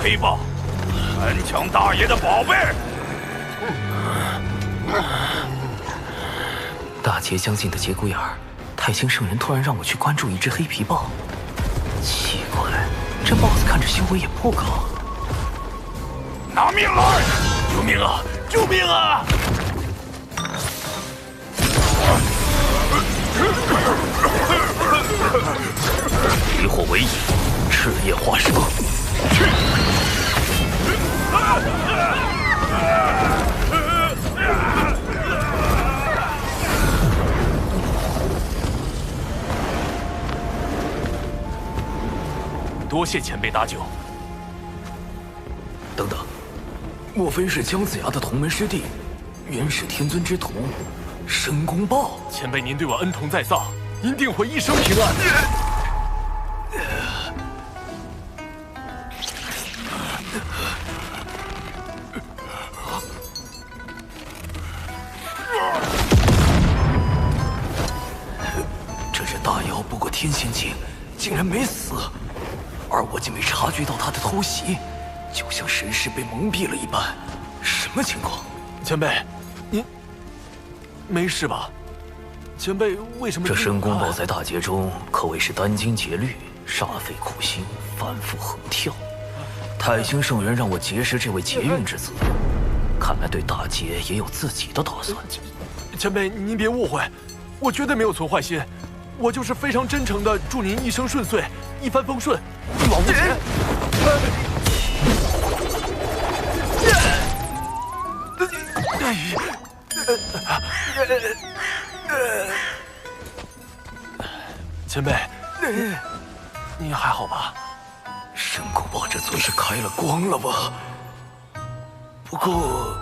Speaker 18: 黑豹，山墙大爷的宝贝。
Speaker 11: 大劫将近的节骨眼儿，太清圣人突然让我去关注一只黑皮豹。奇怪，这豹子看着修为也不高。
Speaker 18: 拿命来！救命啊！救命啊！
Speaker 11: 离火为引，赤焰化蛇。去！
Speaker 1: 多谢前辈搭救。
Speaker 11: 等等，莫非是姜子牙的同门师弟，元始天尊之徒，申公豹？
Speaker 1: 前辈您对我恩同再造，您定会一生平安。
Speaker 11: 这只大妖不过天仙境，竟然没死，而我竟没察觉到他的偷袭，就像神识被蒙蔽了一般。什么情况？
Speaker 1: 前辈，您没事吧？前辈为什么？
Speaker 11: 这申公豹在大劫中可谓是殚精竭虑，煞费苦心，反复横跳。太清圣人让我结识这位劫运之子，看来对大劫也有自己的打算。
Speaker 1: 前辈，您别误会，我绝对没有存坏心，我就是非常真诚的祝您一生顺遂，一帆风顺，一往无前。前辈，你还好吧？
Speaker 11: 申公豹这嘴是开了光了吧？不过，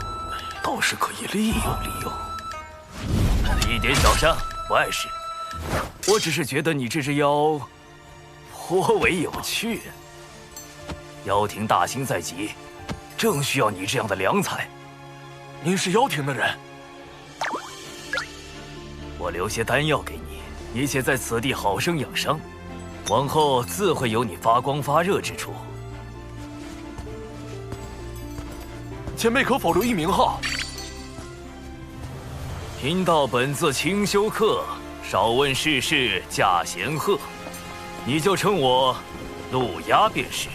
Speaker 11: 倒是可以利用利用。
Speaker 9: 一点小伤，不碍事。我只是觉得你这只妖颇为有趣。妖庭大兴在即，正需要你这样的良才。
Speaker 1: 您是妖庭的人？
Speaker 9: 我留些丹药给你，你且在此地好生养伤，往后自会有你发光发热之处。
Speaker 1: 前辈可否留一名号？
Speaker 9: 贫道本自清修客，少问世事驾闲鹤，你就称我陆鸦便是。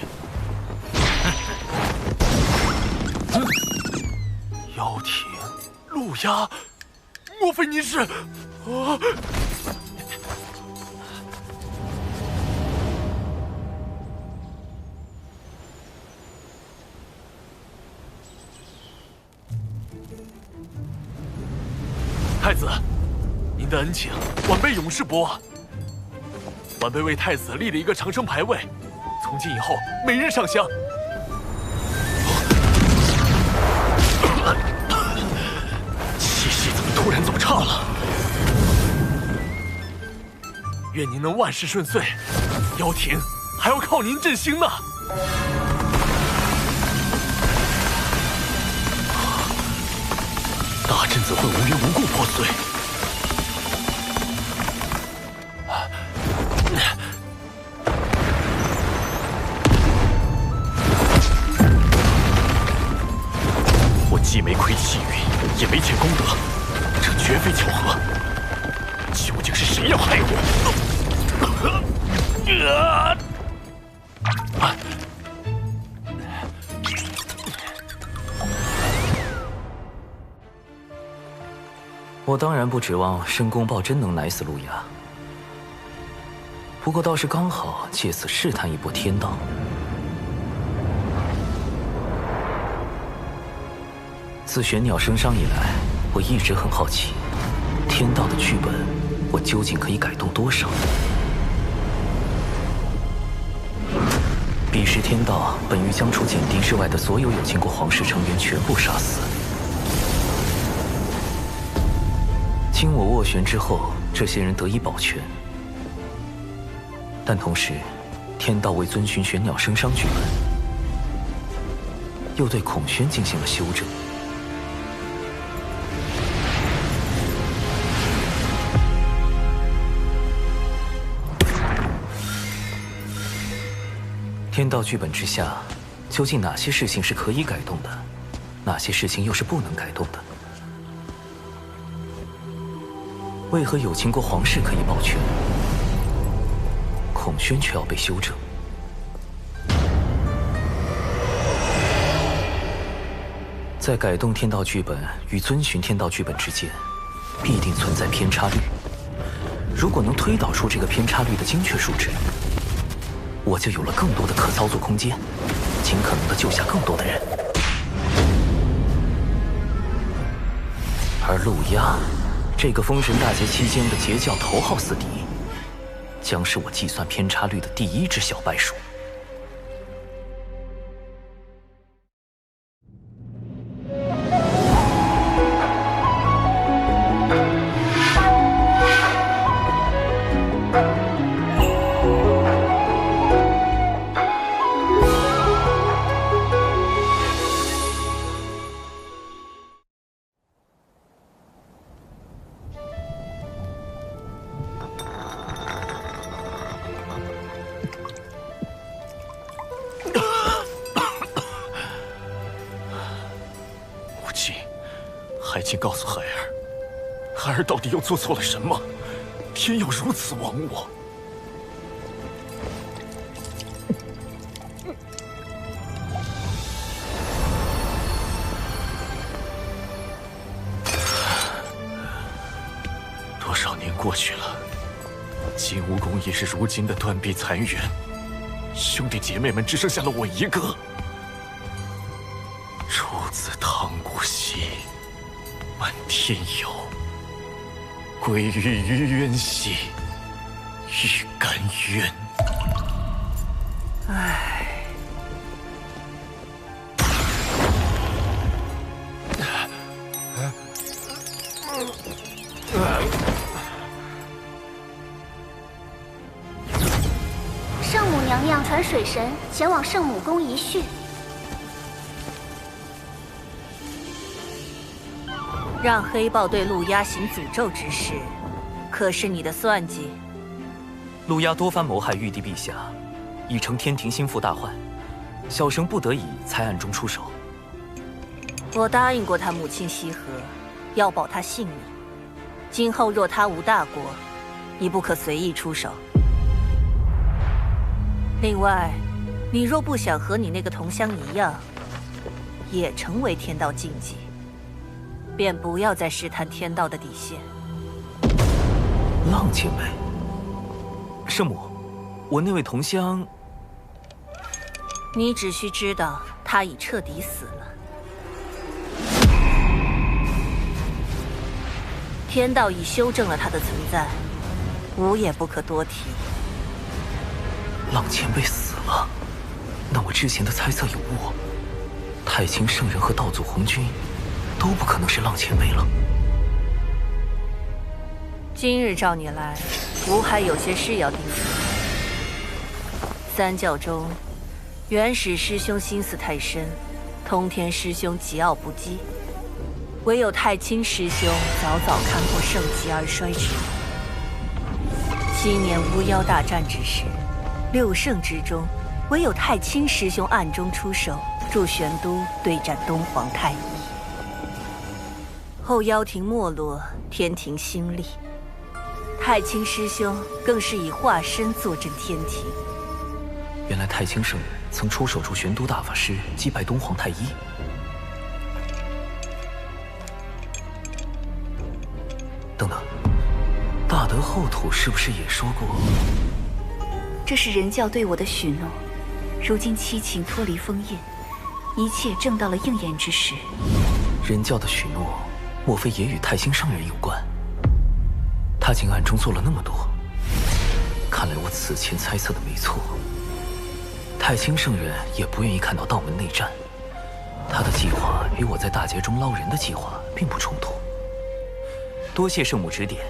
Speaker 1: 妖庭，陆鸦，莫非您是？太子，您的恩情，晚辈永世不忘。晚辈为太子立了一个长生牌位，从今以后每日上香。气息怎么突然走差了？愿您能万事顺遂，妖庭还要靠您振兴呢。大阵怎会无缘无故破碎？我既没亏气运，也没欠功德，这绝非巧合。究竟是谁要害我？
Speaker 11: 我当然不指望申公豹真能奶死陆鸦，不过倒是刚好借此试探一波天道。自玄鸟升商以来，我一直很好奇，天道的剧本，我究竟可以改动多少？彼时天道本欲将除简地之外的所有经过皇室成员全部杀死。经我斡旋之后，这些人得以保全。但同时，天道为遵循玄鸟升商剧本，又对孔宣进行了修正。天道剧本之下，究竟哪些事情是可以改动的，哪些事情又是不能改动的？为何有秦国皇室可以保全，孔宣却要被修正？在改动天道剧本与遵循天道剧本之间，必定存在偏差率。如果能推导出这个偏差率的精确数值，我就有了更多的可操作空间，尽可能的救下更多的人。而陆压这个封神大劫期间的截教头号死敌，将是我计算偏差率的第一只小白鼠。
Speaker 19: 请告诉孩儿，孩儿到底又做错了什么？天要如此亡我？多少年过去了，金蜈蚣也是如今的断壁残垣，兄弟姐妹们只剩下了我一个。出自汤谷兮。漫天游，归于于渊兮，欲甘渊。唉。
Speaker 10: 圣母娘娘传水神前往圣母宫一叙。
Speaker 12: 让黑豹对陆压行诅咒之事，可是你的算计？
Speaker 11: 陆压多番谋害玉帝陛下，已成天庭心腹大患，小生不得已才暗中出手。
Speaker 12: 我答应过他母亲羲和，要保他性命。今后若他无大过，你不可随意出手。另外，你若不想和你那个同乡一样，也成为天道禁忌，便不要再试探天道的底线。
Speaker 11: 浪姐妹，圣母，我那位同乡，
Speaker 12: 你只需知道他已彻底死了。天道已修正了他的存在，无也不可多提。
Speaker 11: 浪前辈死了，那我之前的猜测有误。太清圣人和道祖红军都不可能是浪前辈了。
Speaker 12: 今日召你来，吾还有些事要叮嘱。三教中，元始师兄心思太深，通天师兄桀骜不羁，唯有太清师兄早早看破盛极而衰之意。7年巫妖大战之时，6圣之中，唯有太清师兄暗中出手，助玄都对战东皇太一。后妖庭没落，天庭兴立，太清师兄更是以化身坐镇天庭。
Speaker 11: 原来太清圣人曾出手助玄都大法师击败东皇太一。等等，大德后土是不是也说过？
Speaker 6: 这是人教对我的许诺，如今七情脱离封印，一切正到了应验之时。
Speaker 11: 人教的许诺，莫非也与太清圣人有关？他竟暗中做了那么多，看来我此前猜测的没错。太清圣人也不愿意看到道门内战，他的计划与我在大劫中捞人的计划并不冲突。多谢圣母指点。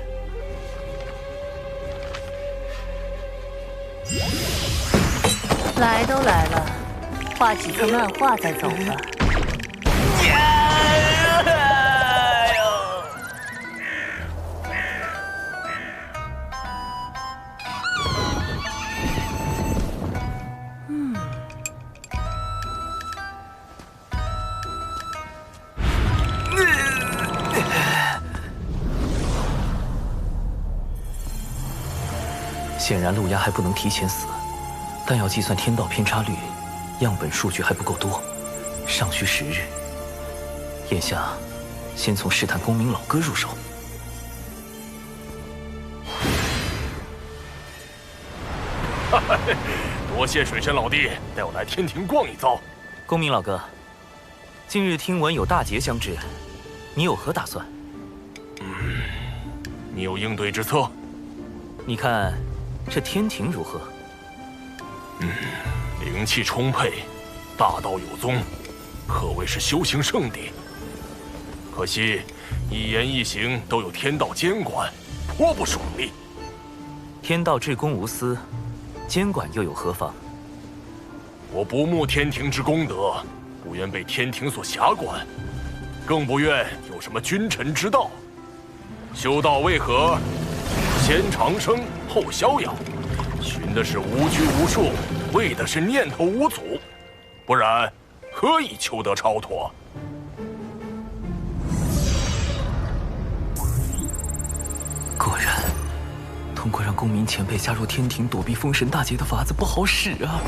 Speaker 12: 来都来了，画几幅漫画再走吧。
Speaker 11: 显然陆压还不能提前死，但要计算天道偏差率，样本数据还不够多，尚需10日。眼下，先从试探公明老哥入手。
Speaker 14: 多谢水神老弟带我来天庭逛一遭。
Speaker 11: 公明老哥，近日听闻有大劫将至，你有何打算？
Speaker 14: 你有应对之策？
Speaker 11: 你看，这天庭如何？
Speaker 14: 灵气充沛，大道有宗，可谓是修行圣地。可惜一言一行都有天道监管，颇不爽利。
Speaker 11: 天道至公无私，监管又有何妨？
Speaker 14: 我不慕天庭之功德，不愿被天庭所辖管，更不愿有什么君臣之道。修道为何？先长生，后逍遥，寻的是无拘无束，为的是念头无阻，不然何以求得超脱？
Speaker 11: 果然，通过让公明前辈加入天庭躲避封神大劫的法子不好使啊！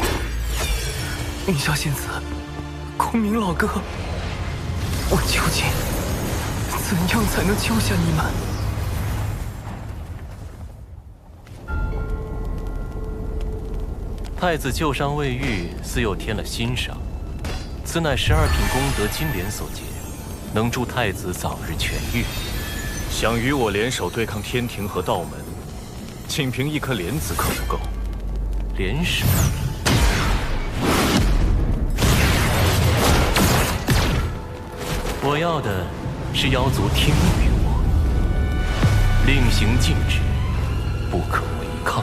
Speaker 11: 云霄仙子，公明老哥，我究竟怎样才能救下你们？
Speaker 1: 太子旧伤未愈，似又添了新伤，此乃12品功德金莲所结，能助太子早日痊愈。
Speaker 8: 想与我联手对抗天庭和道门，仅凭一颗莲子可不够。
Speaker 1: 联手？我要的是妖族听命于我，令行禁止，不可违抗。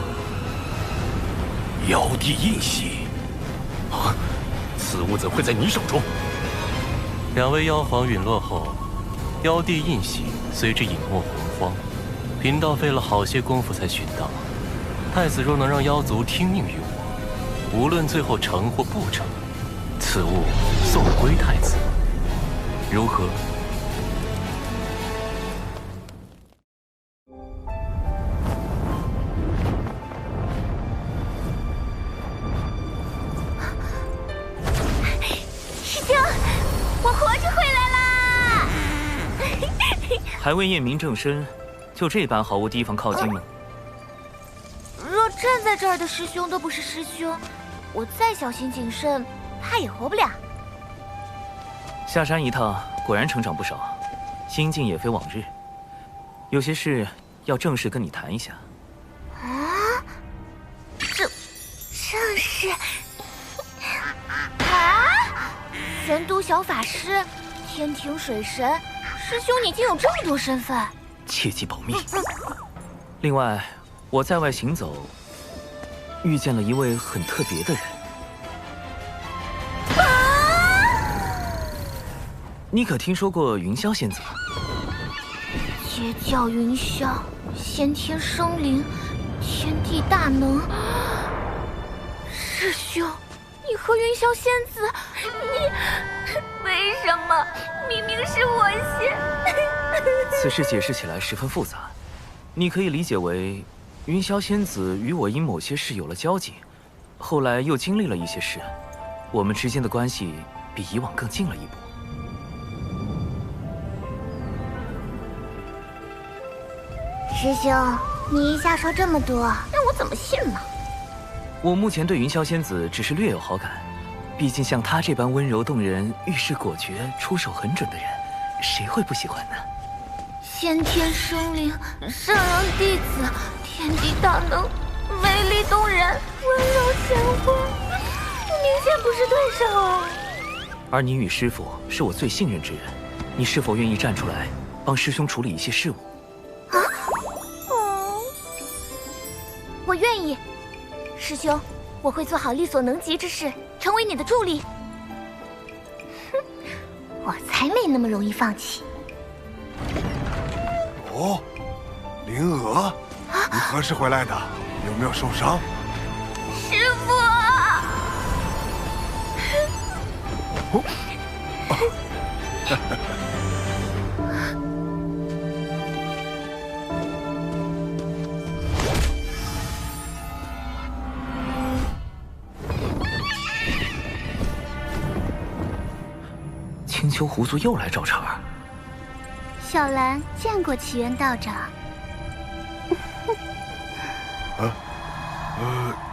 Speaker 14: 妖帝印玺，此物怎会在你手中
Speaker 1: ？2位妖皇陨落后，妖帝印玺随之隐没魂荒，贫道费了好些功夫才寻到。太子若能让妖族听命于我，无论最后成或不成，此物送归太子，如何？
Speaker 11: 还未验明正身，就这般毫无提防靠近吗？
Speaker 10: 若站在这儿的师兄都不是师兄，我再小心谨慎，怕也活不了。
Speaker 11: 下山一趟，果然成长不少，心境也非往日。有些事要正式跟你谈一下。
Speaker 10: 啊？正式？啊？玄都小法师，天庭水神。师兄，你竟有这么多身份，
Speaker 11: 切记保密。另外，我在外行走，遇见了一位很特别的人。你可听说过云霄仙子？
Speaker 10: 截教云霄，先天生灵，天地大能。师兄，你和云霄仙子，你为什么？明明是我先。
Speaker 11: 此事解释起来十分复杂，你可以理解为，云霄仙子与我因某些事有了交集，后来又经历了一些事，我们之间的关系比以往更近了一步。
Speaker 10: 师兄，你一下说这么多，让我怎么信呢？
Speaker 11: 我目前对云霄仙子只是略有好感。毕竟像她这般温柔动人、遇事果决、出手很准的人，谁会不喜欢呢？
Speaker 10: 先天生灵，圣人弟子，天地大能，美丽动人，温柔贤惠，明显不是对手啊！
Speaker 11: 而你与师父是我最信任之人，你是否愿意站出来，帮师兄处理一些事务？
Speaker 10: 啊？我愿意，师兄，我会做好力所能及之事。成为你的助力，哼，我才没那么容易放弃。
Speaker 20: 哦，灵娥，你何时回来的？有没有受伤？
Speaker 10: 师父！
Speaker 11: 丘狐族又来找茬。
Speaker 10: 小兰见过奇缘道长。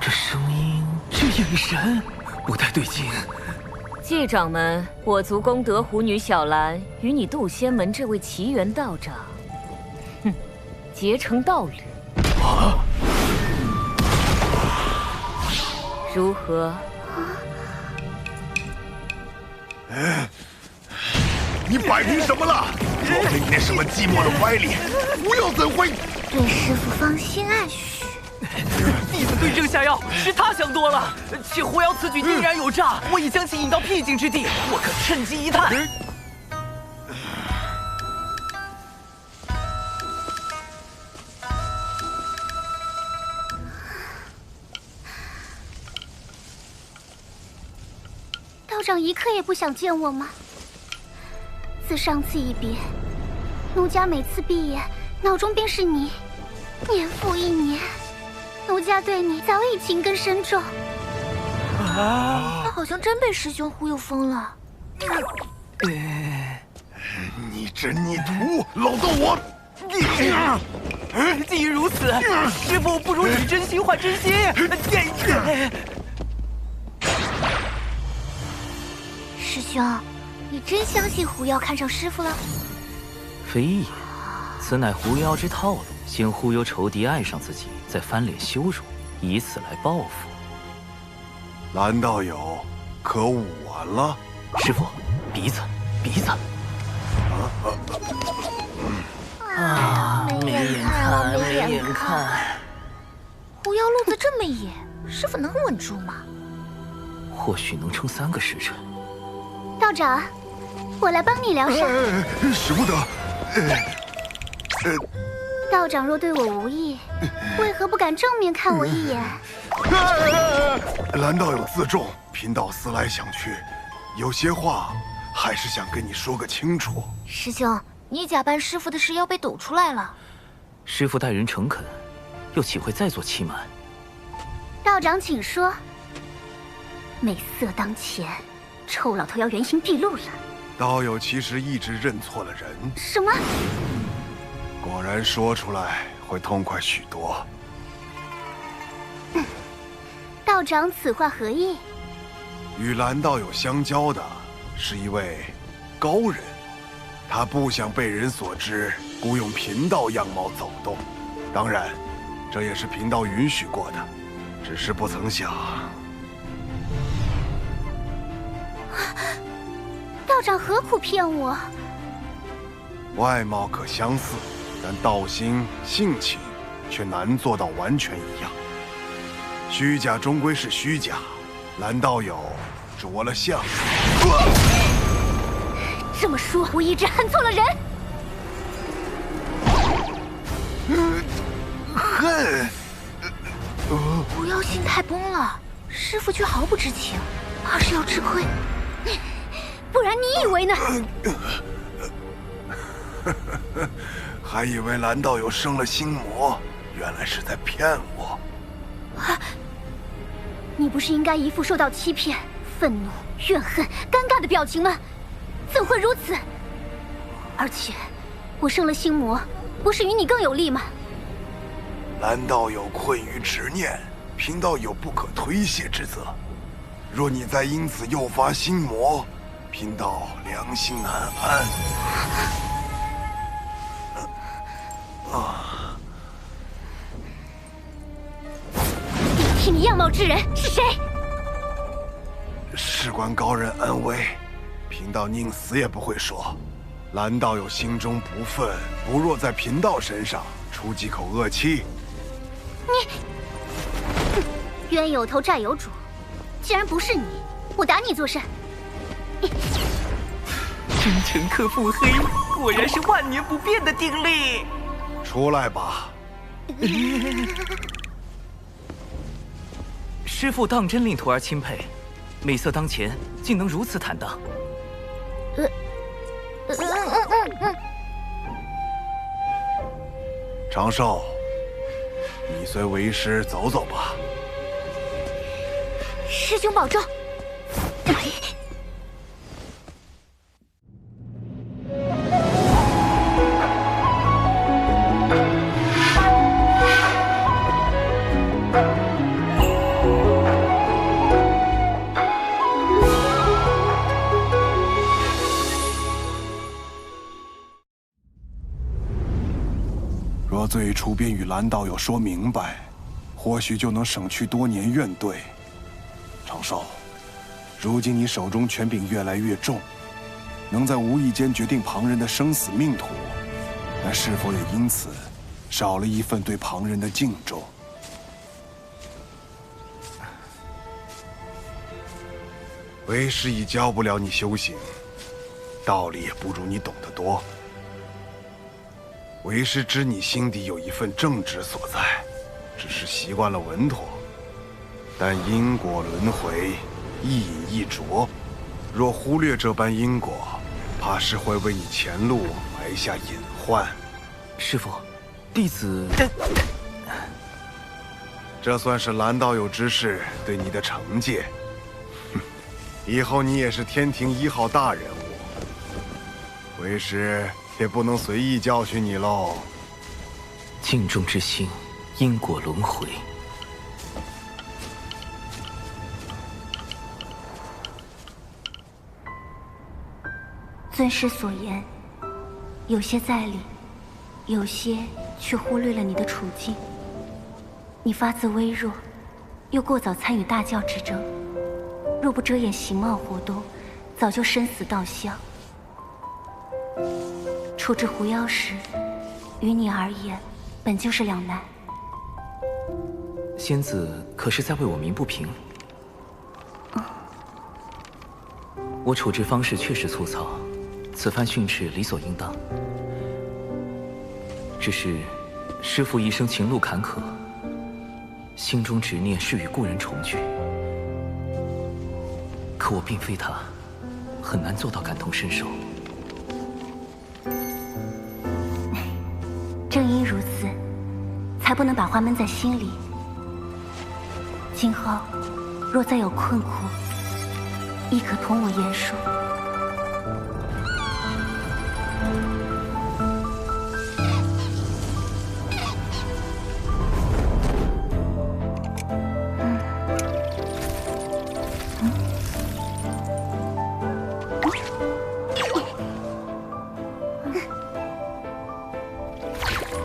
Speaker 11: 这声音，这眼神，不太对劲。
Speaker 12: 继掌门，我族功德狐女小兰与你渡仙门这位奇缘道长，结成道侣。如何？
Speaker 20: 你摆平什么了？若非你那什么寂寞的歪脸，狐妖怎会？
Speaker 10: 对师傅放心啊，嘘。
Speaker 9: 弟子对症下药，是他想多了。且狐妖此举定然有诈，我已将其引到僻静之地，我可趁机一探。
Speaker 10: 道长一刻也不想见我吗？自上次一别，奴家每次闭眼，脑中便是你。年复一年，奴家对你早已情根深重。他好像真被师兄忽悠疯了。
Speaker 20: 你这逆徒，老道我！
Speaker 9: 既然如此，师父不如以真心换真心。
Speaker 10: 师兄，你真相信狐妖看上师傅了？
Speaker 11: 非也，此乃狐妖之套路，先忽悠仇敌爱上自己，再翻脸羞辱，以此来报复。
Speaker 20: 蓝道友，可武完了？
Speaker 11: 师傅，鼻子，鼻子。
Speaker 10: 没眼看，没眼看。狐妖路子这么野，师傅能稳住吗？
Speaker 11: 或许能撑3个时辰。
Speaker 10: 道长，我来帮你疗伤。
Speaker 20: 使不得。
Speaker 10: 道长若对我无意，为何不敢正面看我一眼？
Speaker 20: 蓝道友自重，贫道思来想去，有些话还是想跟你说个清楚。
Speaker 10: 师兄，你假扮师傅的事要被抖出来了。
Speaker 11: 师傅待人诚恳，又岂会再做欺瞒？
Speaker 10: 道长请说。美色当前，臭老头要原形毕露了。
Speaker 20: 道友其实一直认错了人。
Speaker 10: 什么？
Speaker 20: 果然说出来会痛快许多。
Speaker 10: 道长此话何意？
Speaker 20: 与蓝道友相交的是一位高人，他不想被人所知，故用贫道样貌走动。当然，这也是贫道允许过的，只是不曾想。
Speaker 10: 道长何苦骗我？
Speaker 20: 外貌可相似，但道心、性情却难做到完全一样。虚假终归是虚假，蓝道友着了相。
Speaker 10: 这么说，我一直恨错了人。
Speaker 20: 恨？
Speaker 10: 狐妖心态崩了，师傅却毫不知情，怕是要吃亏。不然你以为呢？
Speaker 20: 还以为蓝道友生了心魔，原来是在骗我。
Speaker 10: 你不是应该一副受到欺骗、愤怒、怨恨、尴尬的表情吗？怎会如此？而且，我生了心魔，不是与你更有利吗？
Speaker 20: 蓝道友困于执念，贫道有不可推卸之责。若你再因此诱发心魔，贫道良心难安。
Speaker 10: 顶替你样貌之人是谁？
Speaker 20: 事关高人安危，贫道宁死也不会说。蓝道友心中不忿，不若在贫道身上出几口恶气。
Speaker 10: 你，冤有头债有主，既然不是你，我打你做甚？
Speaker 9: 真诚克腹黑，果然是万年不变的定力。
Speaker 20: 出来吧。
Speaker 9: 师父当真令徒儿钦佩，美色当前，竟能如此坦荡。
Speaker 20: 长寿，你随为师走走吧。
Speaker 10: 师兄保重。
Speaker 20: 若最初便与蓝道友说明白，或许就能省去多年怨怼。长寿，如今你手中权柄越来越重，能在无意间决定旁人的生死命途，但是否也因此少了一份对旁人的敬重？为师已教不了你修行，道理也不如你懂得多。为师知你心底有一份正直所在，只是习惯了稳妥。但因果轮回，一饮一啄，若忽略这般因果，怕是会为你前路埋下隐患。
Speaker 11: 师父，弟子……
Speaker 20: 这算是蓝道友之事对你的惩戒。以后你也是天庭1号大人物，为师也不能随意教训你喽。
Speaker 11: 敬重之心，因果轮回。
Speaker 6: 尊师所言，有些在理，有些却忽略了你的处境。你发自微弱，又过早参与大教之争。若不遮掩形貌活动，早就身死道乡。处置狐妖时，于你而言，本就是两难。
Speaker 11: 仙子可是在为我鸣不平？我处置方式确实粗糙，此番训斥理所应当。只是师父一生情路坎坷，心中执念是与故人重聚。可我并非他，很难做到感同身受。
Speaker 6: 正因如此，才不能把话闷在心里。今后若再有困苦，亦可同我言说。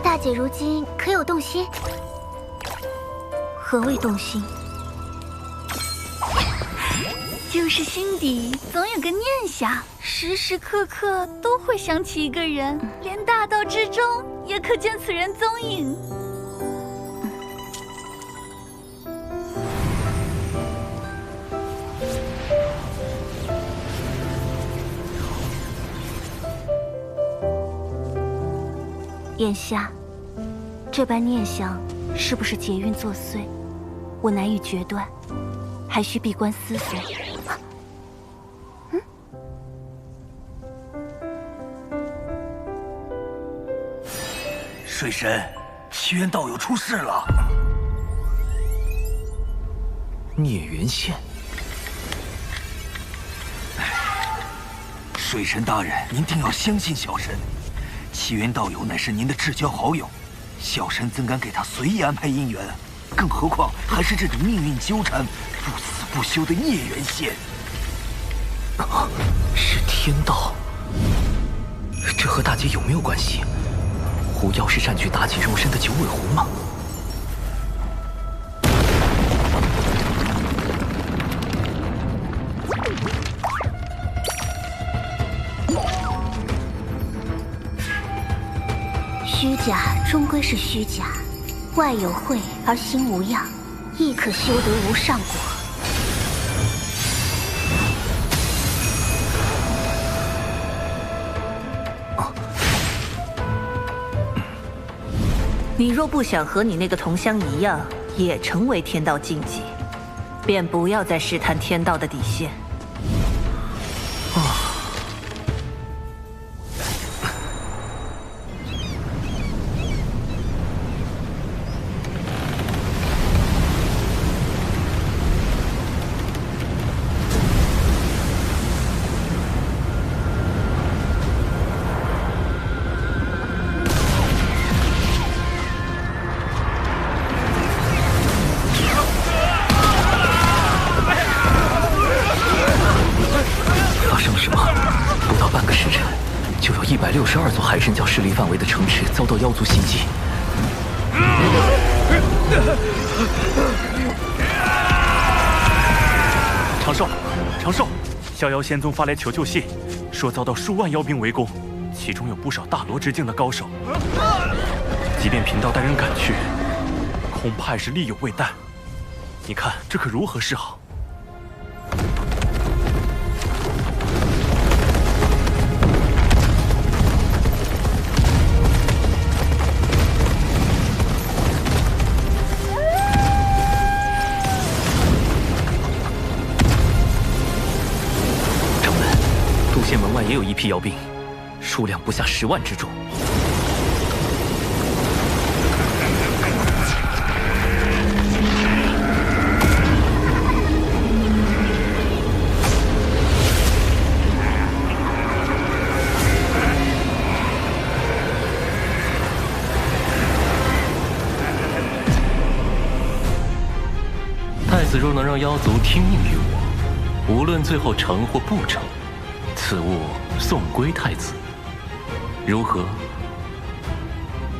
Speaker 10: 大姐如今可有动心？
Speaker 6: 何谓动心？
Speaker 21: 就是心底总有个念想，时时刻刻都会想起一个人，连大道之中也可见此人踪影。
Speaker 6: 眼下，这般念想是不是劫运作祟，我难以决断，还需闭关思索。
Speaker 4: 水神，奇缘道友出事了。
Speaker 11: 孽缘线。
Speaker 4: 水神大人，您定要相信小神。奇缘道友乃是您的至交好友，小神怎敢给他随意安排姻缘？更何况还是这种命运纠缠、不死不休的孽缘线。
Speaker 11: 是天道，这和大姐有没有关系？狐妖是占据大姐肉身的九尾狐吗？
Speaker 6: 虚假终归是虚假，外有慧而心无恙，亦可修得无上果。
Speaker 12: 你若不想和你那个同乡一样，也成为天道禁忌，便不要再试探天道的底线。
Speaker 11: 162座海神教势力范围的城池遭到妖族袭击，
Speaker 8: 长寿，长寿，逍遥仙宗发来求救信，说遭到数万妖兵围攻，其中有不少大罗之境的高手。即便贫道带人赶去，恐怕也是力有未逮。你看这可如何是好？
Speaker 11: 掌门，渡仙门外也有一批妖兵，数量不下10万之众。
Speaker 1: 太子若能让妖族听命于我，无论最后成或不成，此物送归太子，如何？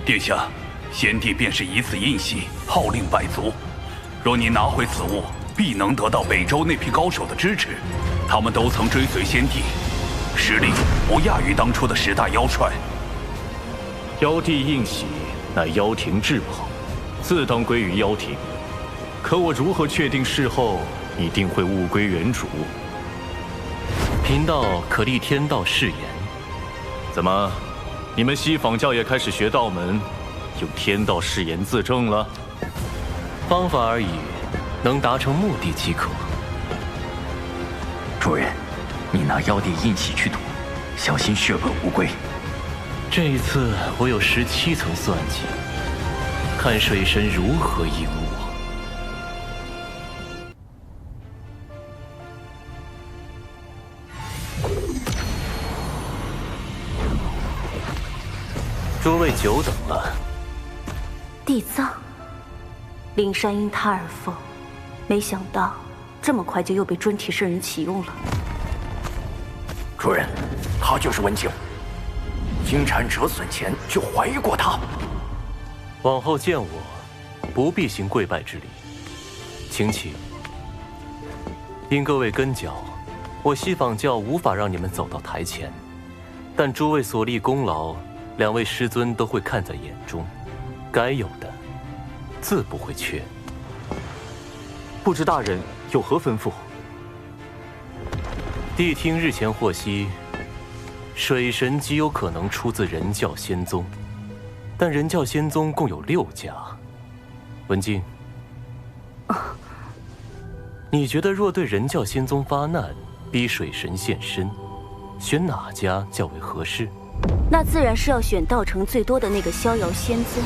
Speaker 13: 殿下，先帝便是以此印玺号令百族，若您拿回此物，必能得到北周那批高手的支持。他们都曾追随先帝，实力不亚于当初的10大妖帅。
Speaker 19: 妖帝印玺乃妖庭至宝，自当归于妖庭。可我如何确定事后一定会物归原主？
Speaker 1: 贫道可立天道誓言。
Speaker 19: 怎么，你们西坊教也开始学道门，用天道誓言自证了？
Speaker 1: 方法而已，能达成目的即可。
Speaker 4: 主人，你拿妖帝印玺去赌，小心血本无归。
Speaker 1: 这一次我有17层算计，看水神如何赢我。诸位久等了。
Speaker 6: 地藏，灵山因他而封，没想到这么快就又被尊体圣人启用了。
Speaker 4: 主人，他就是文静。金蝉折损前就怀疑过他。
Speaker 1: 往后见我，不必行跪拜之礼，请起。因各位跟脚，我西坊教无法让你们走到台前，但诸位所立功劳，2位师尊都会看在眼中，该有的自不会缺。
Speaker 19: 不知大人有何吩咐？
Speaker 1: 谛听日前获悉，水神极有可能出自人教仙宗，但人教仙宗共有6家。文静，你觉得若对人教仙宗发难，逼水神现身，选哪家较为合适？
Speaker 6: 那自然是要选道成最多的那个逍遥仙宗。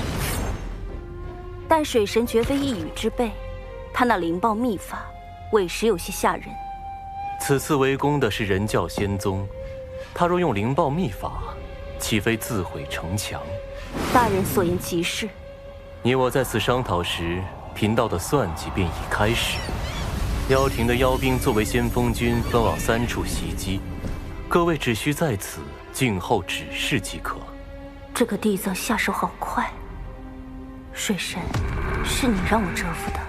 Speaker 6: 但水神绝非一羽之辈，他那灵爆秘法，委实有些吓人。
Speaker 1: 此次围攻的是人教仙宗，他若用灵爆秘法，岂非自毁城墙？
Speaker 6: 大人所言极是。
Speaker 1: 你我在此商讨时，贫道的算计便已开始。妖庭的妖兵作为先锋军，分往3处袭击，各位只需在此静候指示即可。
Speaker 6: 这个地藏下手好快。水神，是你让我折服的，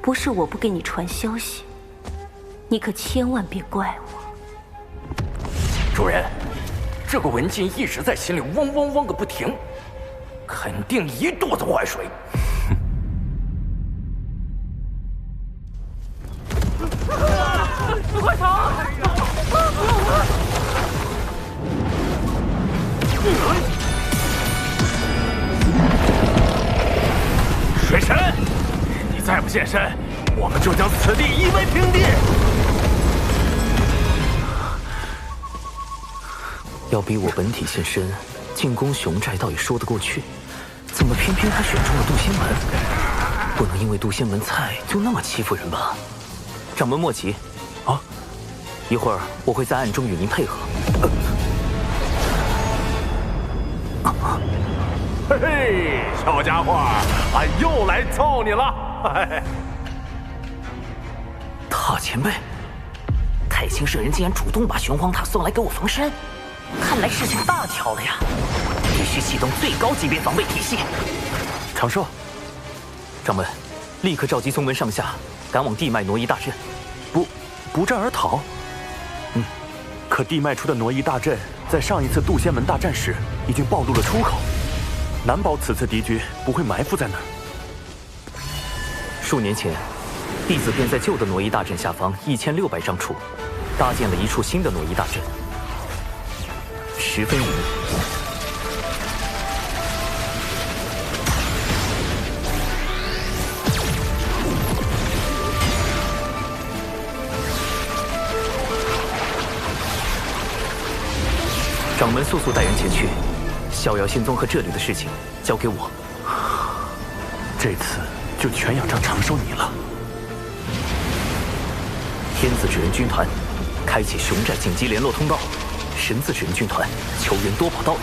Speaker 6: 不是我不给你传消息。你可千万别怪我。
Speaker 4: 主人，这个文静一直在心里嗡嗡嗡个不停，肯定一肚子坏水。
Speaker 9: 快逃！
Speaker 15: 水神，你再不现身，我们就将此地夷为平地！
Speaker 11: 要逼我本体现身进攻熊寨，倒也说得过去，怎么偏偏他选中了渡仙门？不能因为渡仙门菜就那么欺负人吧？掌门莫急，啊，一会儿我会在暗中与您配合。
Speaker 15: 嘿嘿，小家伙，俺又来凑你了！
Speaker 11: 大前辈，太清社人竟然主动把玄黄塔送来给我防身，看来事情大条了呀！必须启动最高级别防备体系。长寿，掌门，立刻召集宗门上下，赶往地脉挪移大阵。
Speaker 8: 不战而逃？可地脉出的挪移大阵，在上一次渡仙门大战时已经暴露了出口，难保此次敌军不会埋伏在那儿。
Speaker 11: 数年前，弟子便在旧的挪移大阵下方1600丈处，搭建了一处新的挪移大阵，十分隐秘。掌门速带人前去，逍遥仙宗和这里的事情交给我。
Speaker 8: 这次就全仰仗长寿你了。
Speaker 11: 天子纸人军团开启熊寨紧急联络通道，神字纸人军团求援多宝道人。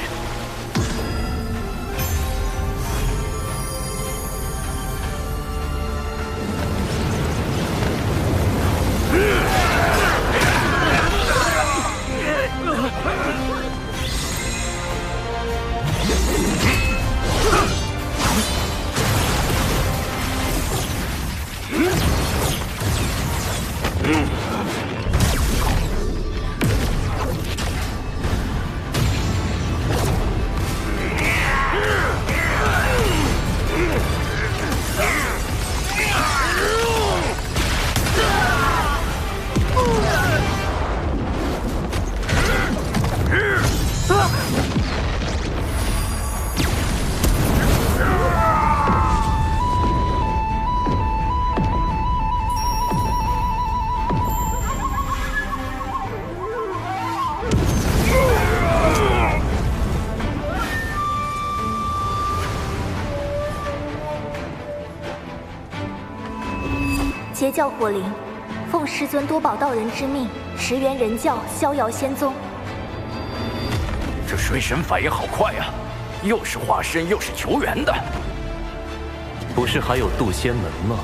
Speaker 10: 截教火灵，奉师尊多宝道人之命，驰援人教逍遥仙宗。
Speaker 19: 这水神反应好快呀，又是化身又是求援的。
Speaker 1: 不是还有渡仙门吗？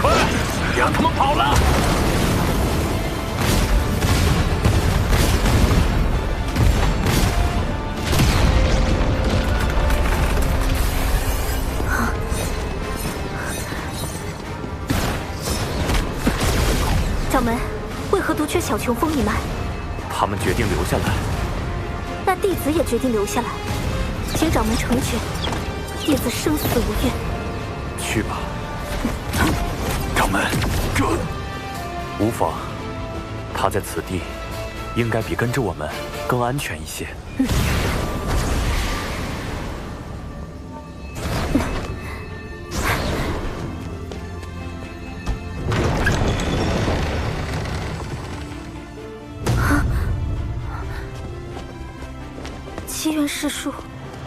Speaker 19: 快，让他们跑了！
Speaker 10: 掌门，为何独缺小琼峰一脉？
Speaker 8: 他们决定留下来。
Speaker 10: 那弟子也决定留下来，请掌门成全，弟子生死无怨。
Speaker 8: 去吧。
Speaker 19: 掌门，这
Speaker 8: 无妨，他在此地，应该比跟着我们更安全一些。
Speaker 10: 奇缘世书，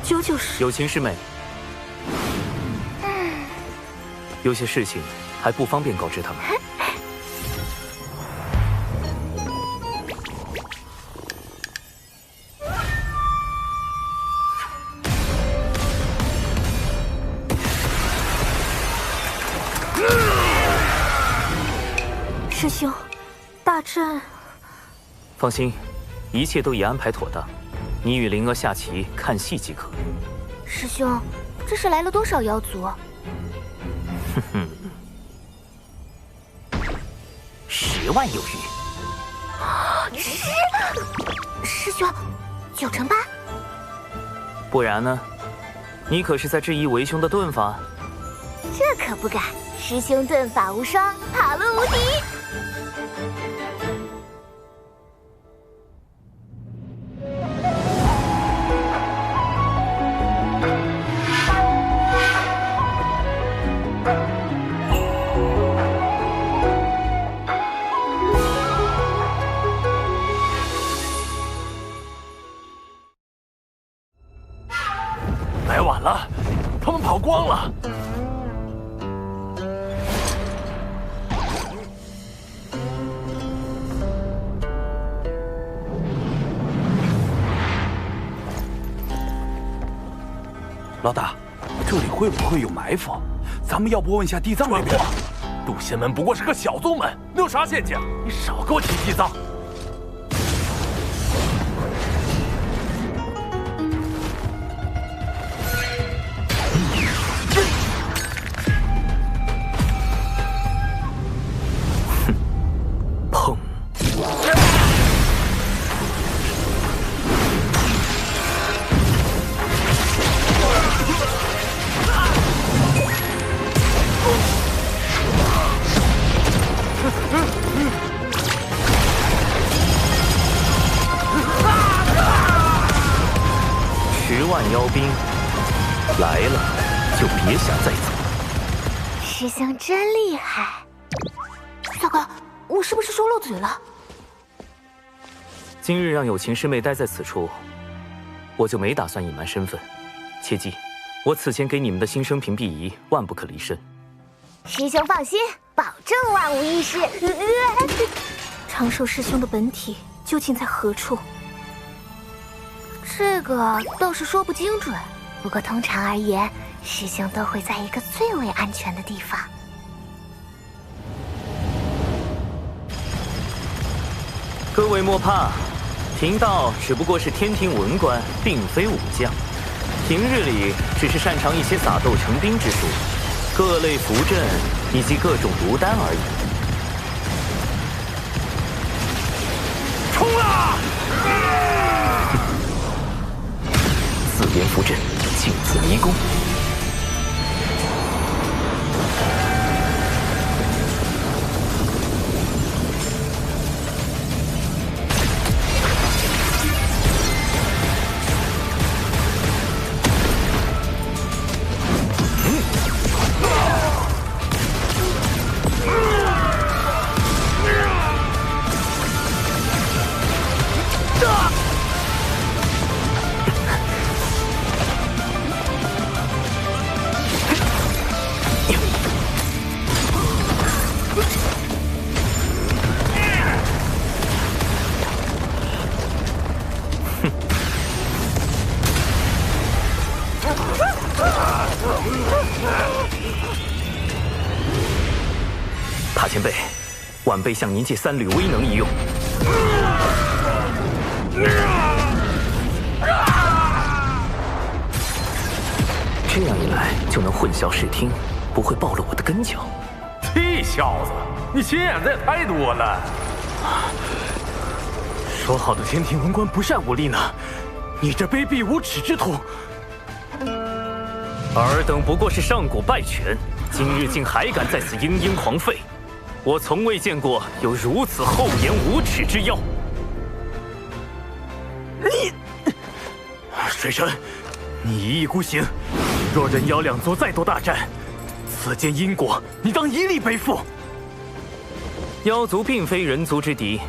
Speaker 10: 究竟是
Speaker 11: 有情师妹，有些事情还不方便告知他们。
Speaker 10: 师兄，大阵……
Speaker 11: 放心，一切都已安排妥当。你与灵儿下棋看戏即可。
Speaker 10: 师兄，这是来了多少妖族？
Speaker 11: 哼哼，10万有余。
Speaker 10: 师兄，9成8。
Speaker 11: 不然呢？你可是在质疑为兄的遁法？
Speaker 10: 这可不敢，师兄遁法无双，塔罗无敌。
Speaker 19: 来晚了，他们跑光了。
Speaker 14: 老大，这里会不会有埋伏？咱们要不问下地藏那边？
Speaker 15: 渡仙门不过是个小宗门，能有啥陷阱？你少给我提地藏！
Speaker 11: 10万妖兵来了，就别想再走。
Speaker 10: 师兄真厉害！大哥，我是不是说漏嘴了？
Speaker 11: 今日让有情师妹待在此处，我就没打算隐瞒身份。切记，我此前给你们的心生屏蔽仪万不可离身。
Speaker 10: 师兄放心，保证万无一失。长寿师兄的本体究竟在何处？这个倒是说不精准，不过通常而言，师兄都会在一个最为安全的地方。
Speaker 11: 各位莫怕，贫道只不过是天庭文官，并非武将。平日里只是擅长一些撒豆成兵之术，各类符阵以及各种毒丹而已。
Speaker 15: 冲啊！
Speaker 11: 四连符阵，镜子迷宫。塔前辈，晚辈向您借3缕威能一用。这样一来就能混淆视听，不会暴露我的根脚。
Speaker 15: 这小子，你心眼子也太多了。
Speaker 11: 说好的天庭文官不善武力呢？你这卑鄙无耻之徒！尔等不过是上古败犬，今日竟还敢在此嘤嘤狂吠！我从未见过有如此厚颜无耻之妖。你，水神，你一意孤行，若人妖两族再度大战，此间因果你当一力背负。妖族并非人族之敌，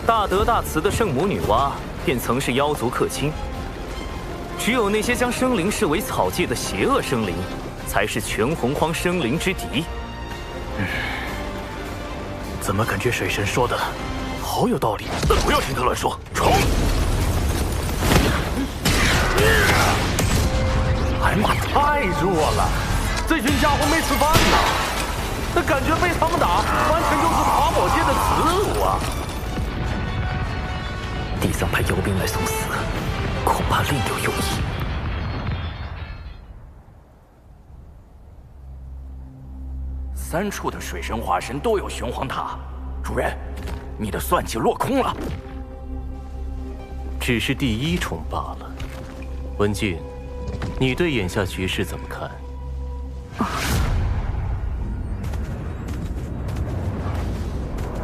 Speaker 11: 大德大慈的圣母女娲便曾是妖族客卿。只有那些将生灵视为草芥的邪恶生灵，才是全洪荒生灵之敌。怎么感觉水神说的好有道理？不要听他乱说，冲！
Speaker 15: 哎妈，太弱了！这群家伙没吃饭呢，那感觉被他们打，完全就是爬宝界的耻辱啊！
Speaker 11: 地藏派妖兵来送死，恐怕另有用意。
Speaker 18: 3处的水神化身都有玄黄塔，主人，你的算计落空了。
Speaker 1: 只是第1重罢了。文静，你对眼下局势怎么看？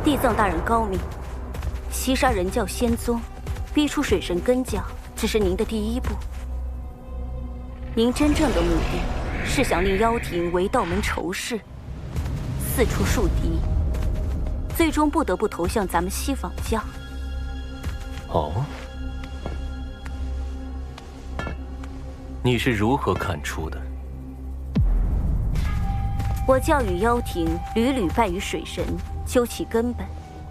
Speaker 6: 地藏大人高明，袭杀人教仙宗，逼出水神根教，只是您的第1步。您真正的目的是想令妖庭为道门仇视，四处树敌，最终不得不投向咱们西坊教。
Speaker 1: 哦，你是如何看出的？
Speaker 6: 我教与妖庭屡屡败于水神，究其根本，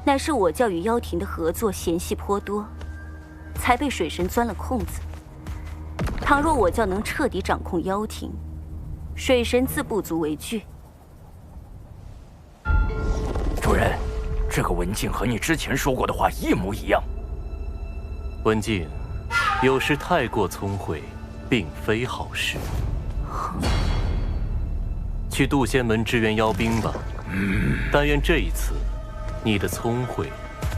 Speaker 6: 乃是我教与妖庭的合作嫌隙颇多，才被水神钻了空子。倘若我教能彻底掌控妖庭，水神自不足为惧。
Speaker 18: 主人，这个文静和你之前说过的话一模一样。
Speaker 1: 文静，有时太过聪慧，并非好事。去渡仙门支援妖兵吧。但愿这一次，你的聪慧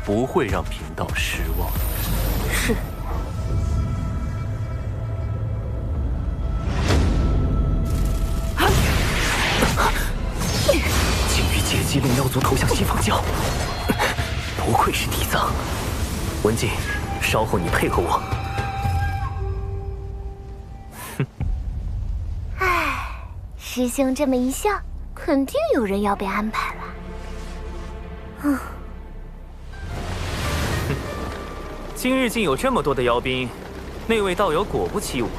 Speaker 1: 不会让贫道失望。
Speaker 6: 是。
Speaker 11: 精于结界。机令妖族投向西方教。不愧是地藏。文静，稍后你配合我。
Speaker 10: 唉，师兄这么一笑，肯定有人要被安排了。
Speaker 11: 今日竟有这么多的妖兵，那位道友果不欺我，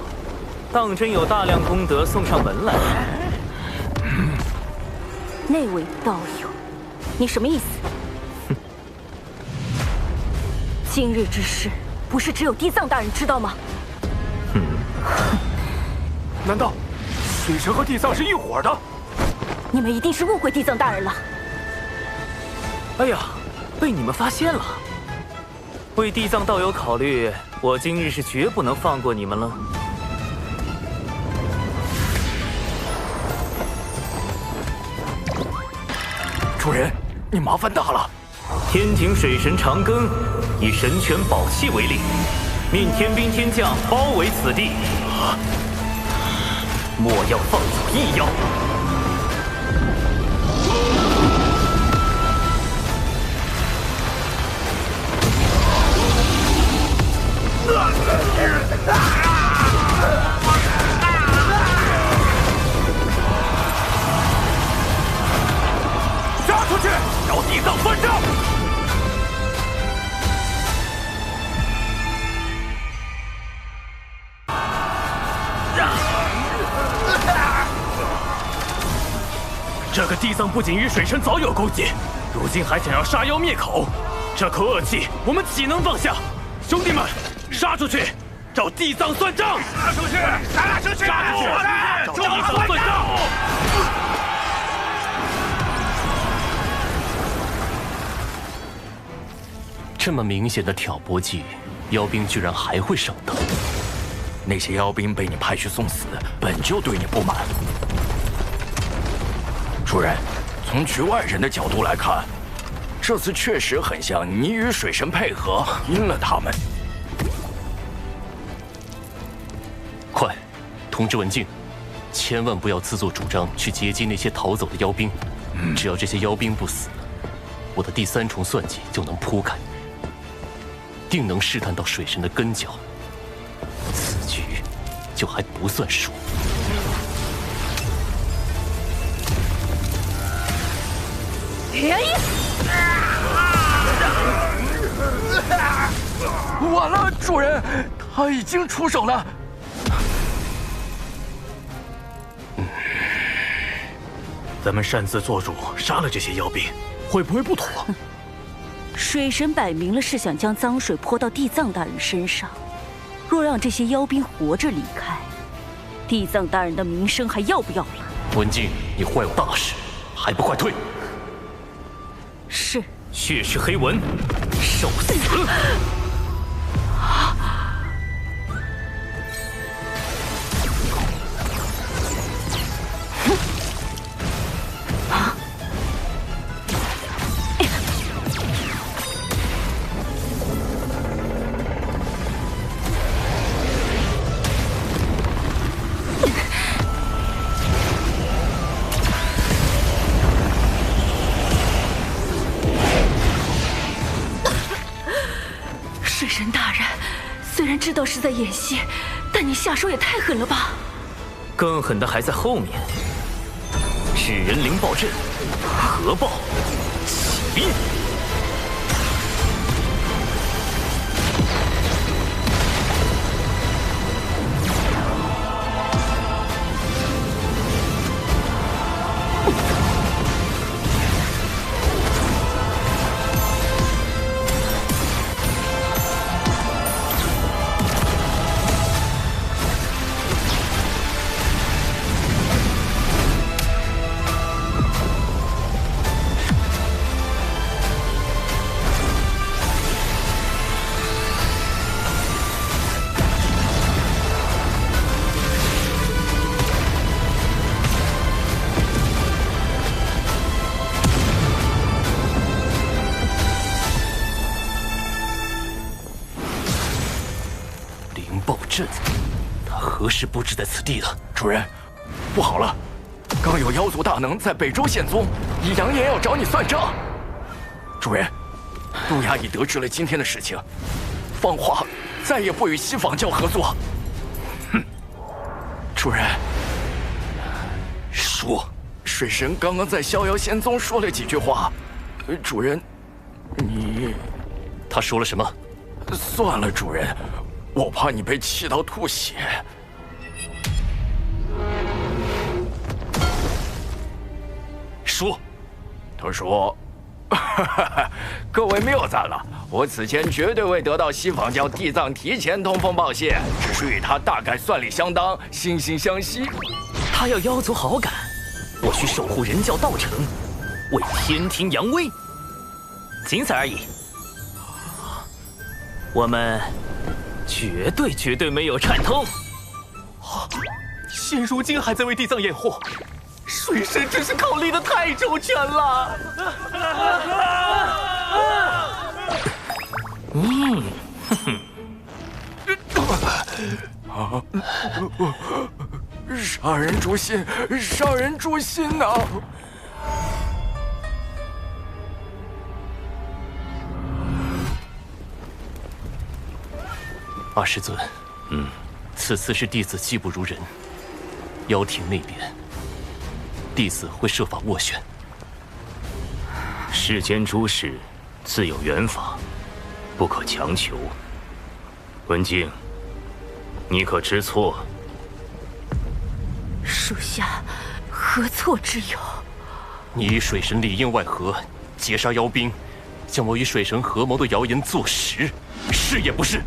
Speaker 11: 当真有大量功德送上门来。
Speaker 6: 那位道友，你什么意思？今日之事，不是只有地藏大人知道吗？
Speaker 15: 难道水神和地藏是一伙的？
Speaker 6: 你们一定是误会地藏大人了。
Speaker 11: 哎呀，被你们发现了！为地藏道友考虑，我今日是绝不能放过你们了。
Speaker 19: 主人，你麻烦大了。
Speaker 11: 天庭水神长庚以神权宝器为令，命天兵天将包围此地，莫要放走一妖。
Speaker 15: 杀出去，找地藏算账！这个地藏不仅与水神早有勾结，如今还想要杀妖灭口，这口恶气我们岂能放下？兄弟们，杀出去，找地藏算账！杀出去！杀出去！杀出去！找地藏算账！
Speaker 1: 这么明显的挑拨计，妖兵居然还会上当。
Speaker 19: 那些妖兵被你派去送死，本就对你不满。主人，从局外人的角度来看，这次确实很像你与水神配合阴了他们。
Speaker 1: 快，通知文静，千万不要自作主张去接击那些逃走的妖兵。只要这些妖兵不死，我的第三重算计就能铺开，定能试探到水神的根脚。此局就还不算输。
Speaker 19: 完了，主人，他已经出手了。
Speaker 3: 咱们擅自做主，杀了这些妖兵，会不会不妥？
Speaker 6: 水神摆明了是想将脏水泼到地藏大人身上，若让这些妖兵活着离开，地藏大人的名声还要不要了？
Speaker 1: 文静，你坏我大事，还不快退！
Speaker 6: 是。
Speaker 11: 血尸黑纹，受死！
Speaker 6: 水神大人，虽然知道是在演戏，但你下手也太狠了吧！
Speaker 11: 更狠的还在后面。至人灵爆阵，核爆起！
Speaker 1: 阵，他何时布置在此地的？
Speaker 19: 主人，不好了！刚有妖族大能在北周现踪，已扬言要找你算账。主人，路亚已得知了今天的事情，放话再也不与西仿教合作。哼，主人，说，水神刚刚在逍遥仙宗说了几句话。主人，你……
Speaker 1: 他说了什么？
Speaker 19: 算了，主人，我怕你被气到吐血。
Speaker 1: 说，
Speaker 19: 他说：“各位谬赞了，我此前绝对未得到西仿教地藏提前通风报谢，只是与他大概算理相当，惺惺相惜。
Speaker 11: 他要妖族好感，我需守护人教道成，为天庭扬威，仅此而已。我们绝对没有串通。
Speaker 2: 现如今还在为地藏掩护。”水神真是考虑的太周全了。
Speaker 19: 杀人诛心，杀人诛心呐！
Speaker 1: 二师尊，此次是弟子技不如人，妖庭那边。弟子会设法斡旋。
Speaker 18: 世间诸事自有缘法，不可强求。文静，你可知错？
Speaker 12: 属下何错之有？
Speaker 1: 你与水神里应外合，劫杀妖兵，将我与水神合谋的谣言坐实，是也不是？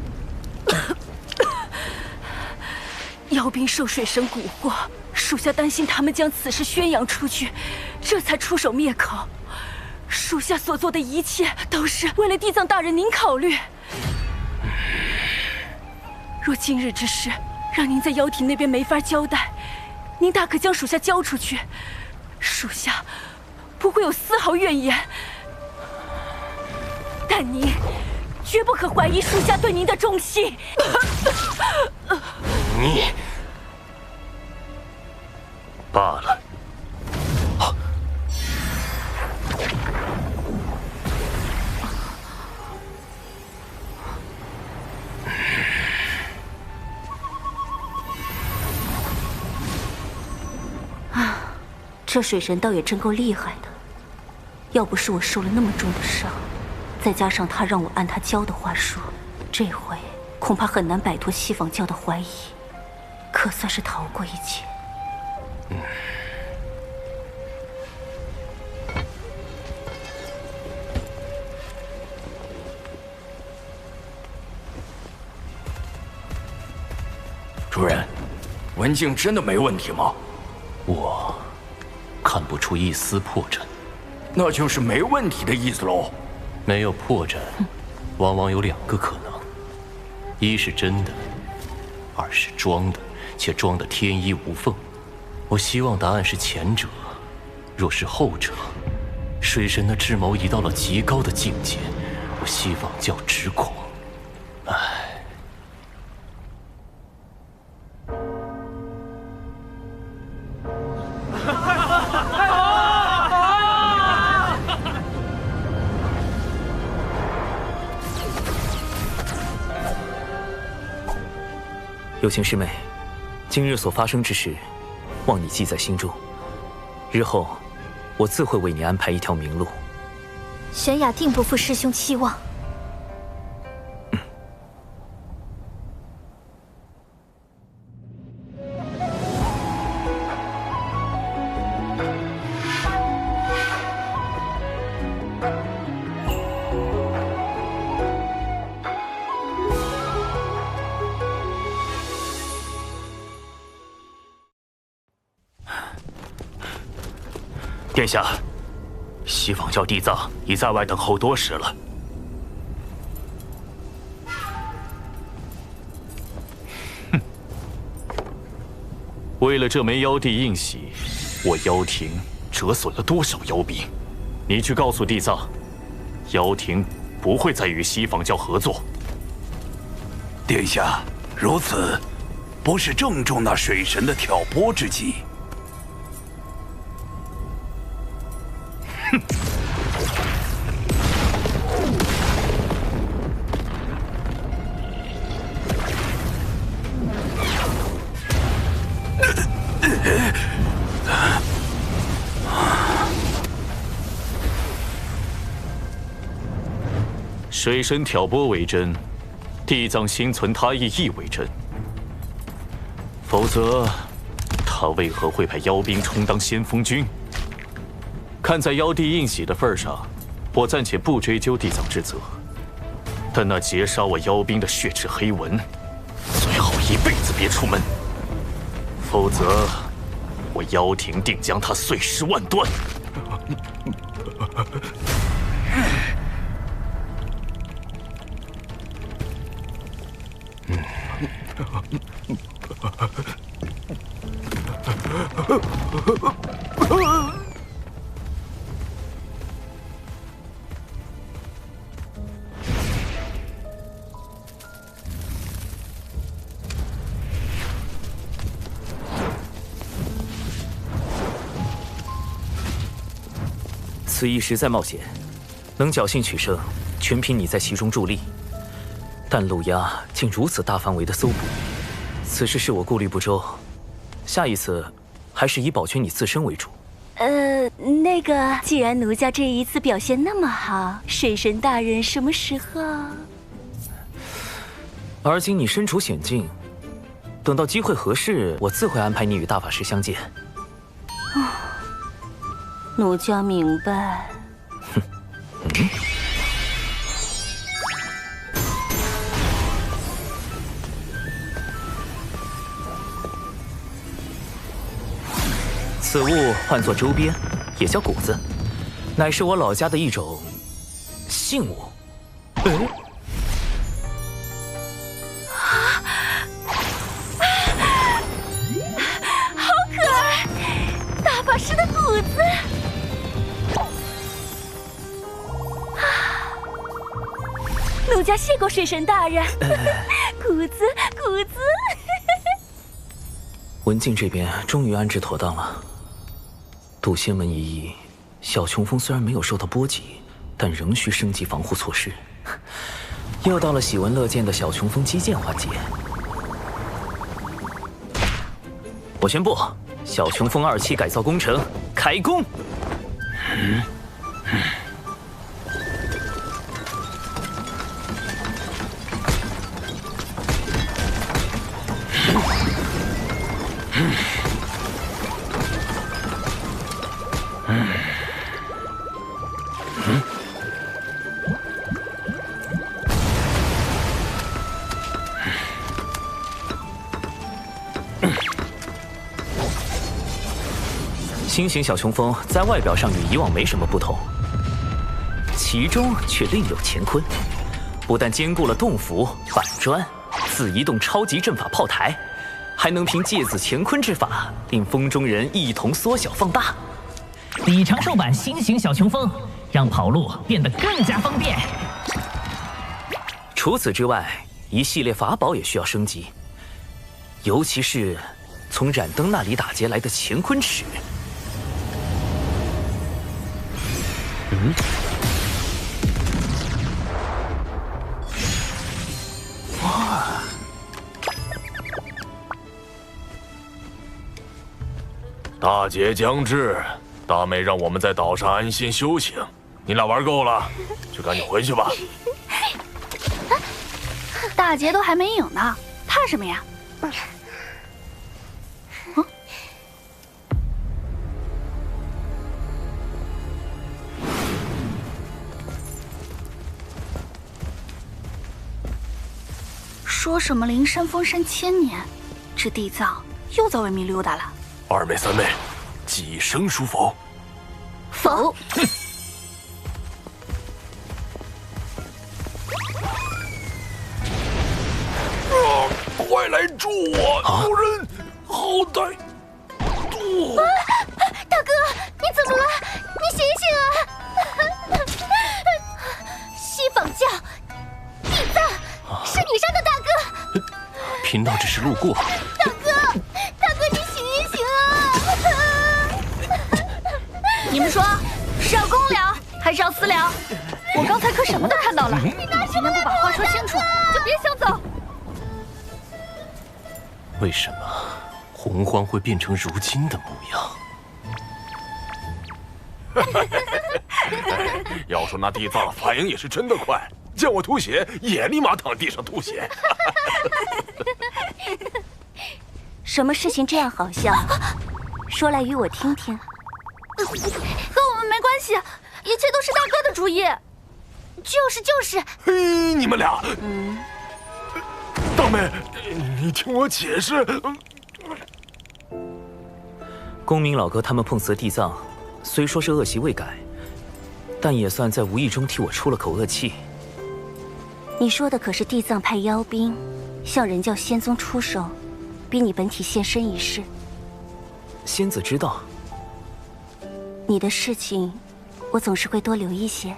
Speaker 12: 妖兵受水神蛊惑，属下担心他们将此事宣扬出去，这才出手灭口。属下所做的一切都是为了地藏大人您考虑。若今日之事让您在妖庭那边没法交代，您大可将属下交出去，属下不会有丝毫怨言。但您绝不可怀疑属下对您的忠心。
Speaker 1: 你
Speaker 18: 罢了。
Speaker 6: 这水神倒也真够厉害的，要不是我受了那么重的伤，再加上他让我按他教的话说，这回恐怕很难摆脱西仿教的怀疑，可算是逃过一劫。
Speaker 19: 主人，文静真的没问题吗？
Speaker 1: 我看不出一丝破绽，
Speaker 19: 那就是没问题的意思喽。
Speaker 1: 没有破绽，往往有两个可能：一是真的，二是装的，且装得天衣无缝。我希望答案是前者，若是后者，水神的智谋已到了极高的境界，我西仿教只恐……唉。
Speaker 11: 有情师妹，今日所发生之事，望你记在心中。日后，我自会为你安排一条明路。
Speaker 10: 玄雅定不负师兄期望。
Speaker 18: 殿下，西仿教地藏已在外等候多时了。
Speaker 17: 哼！为了这枚妖帝印玺，我妖庭折损了多少妖兵？你去告诉地藏，妖庭不会再与西仿教合作。
Speaker 13: 殿下，如此，不是正中那水神的挑拨之计？
Speaker 8: 水神挑拨为真，地藏心存他意为真。否则，他为何会派妖兵充当先锋军？看在妖帝应喜的份上，我暂且不追究地藏之责。但那劫杀我妖兵的血赤黑纹，最好一辈子别出门，否则我妖庭定将他碎尸万段。
Speaker 11: 此役实在冒险，能侥幸取胜，全凭你在其中助力。但陆压竟如此大范围的搜捕，此事是我顾虑不周。下一次，还是以保全你自身为主。
Speaker 6: 那个，既然奴家这一次表现那么好，水神大人什么时候？
Speaker 11: 而今你身处险境，等到机会合适，我自会安排你与大法师相见。
Speaker 6: 奴家明白。
Speaker 11: 此物唤作周边，也叫谷子，乃是我老家的一种信物。
Speaker 6: 好可爱，大法师的谷子。奴家谢过水神大人。谷子，谷子。
Speaker 11: 文静这边终于安置妥当了。渡仙门一役，小琼峰虽然没有受到波及，但仍需升级防护措施。又到了喜闻乐见的小琼峰基建环节。我宣布，小琼峰2期改造工程开工。新型小琼峰在外表上与以往没什么不同，其中却另有乾坤。不但兼顾了洞府、板砖、自移动超级阵法炮台，还能凭芥子乾坤之法，令风中人一同缩小放大。
Speaker 5: 底长寿版新型小琼峰，让跑路变得更加方便。
Speaker 11: 除此之外，一系列法宝也需要升级，尤其是从冉登那里打劫来的乾坤尺。
Speaker 20: 哇！
Speaker 14: 大劫将至，大妹让我们在岛上安心修行。你俩玩够了，就赶紧回去吧。
Speaker 21: 大劫都还没影呢，怕什么呀？说什么灵山封山1000年，这地藏又在外面溜达了。
Speaker 14: 二妹三妹，几声书否？
Speaker 21: 否。
Speaker 14: 快来助我！有人好歹助我！
Speaker 21: 大哥，你怎么了？你醒醒啊！西方教地藏是你杀的大哥。
Speaker 1: 贫道只是路过。
Speaker 21: 大哥，你醒一醒啊！你们说是要公聊还是要私聊？我刚才可什么都看到了。今天不把话说清楚，就别想走。
Speaker 1: 为什么洪荒会变成如今的模样？
Speaker 14: 要说那地藏反应也是真的快，见我吐血也立马躺地上吐血。
Speaker 6: 什么事情这样好笑？说来与我听听。
Speaker 21: 和我们没关系，一切都是大哥的主意。就是。
Speaker 14: 嘿，你们俩，大妹，你听我解释。
Speaker 11: 公明老哥他们碰瓷地藏，虽说是恶习未改，但也算在无意中替我出了口恶气。
Speaker 6: 你说的可是地藏派妖兵向人教仙宗出手，逼你本体现身一事？
Speaker 11: 仙子知道。
Speaker 6: 你的事情，我总是会多留一些。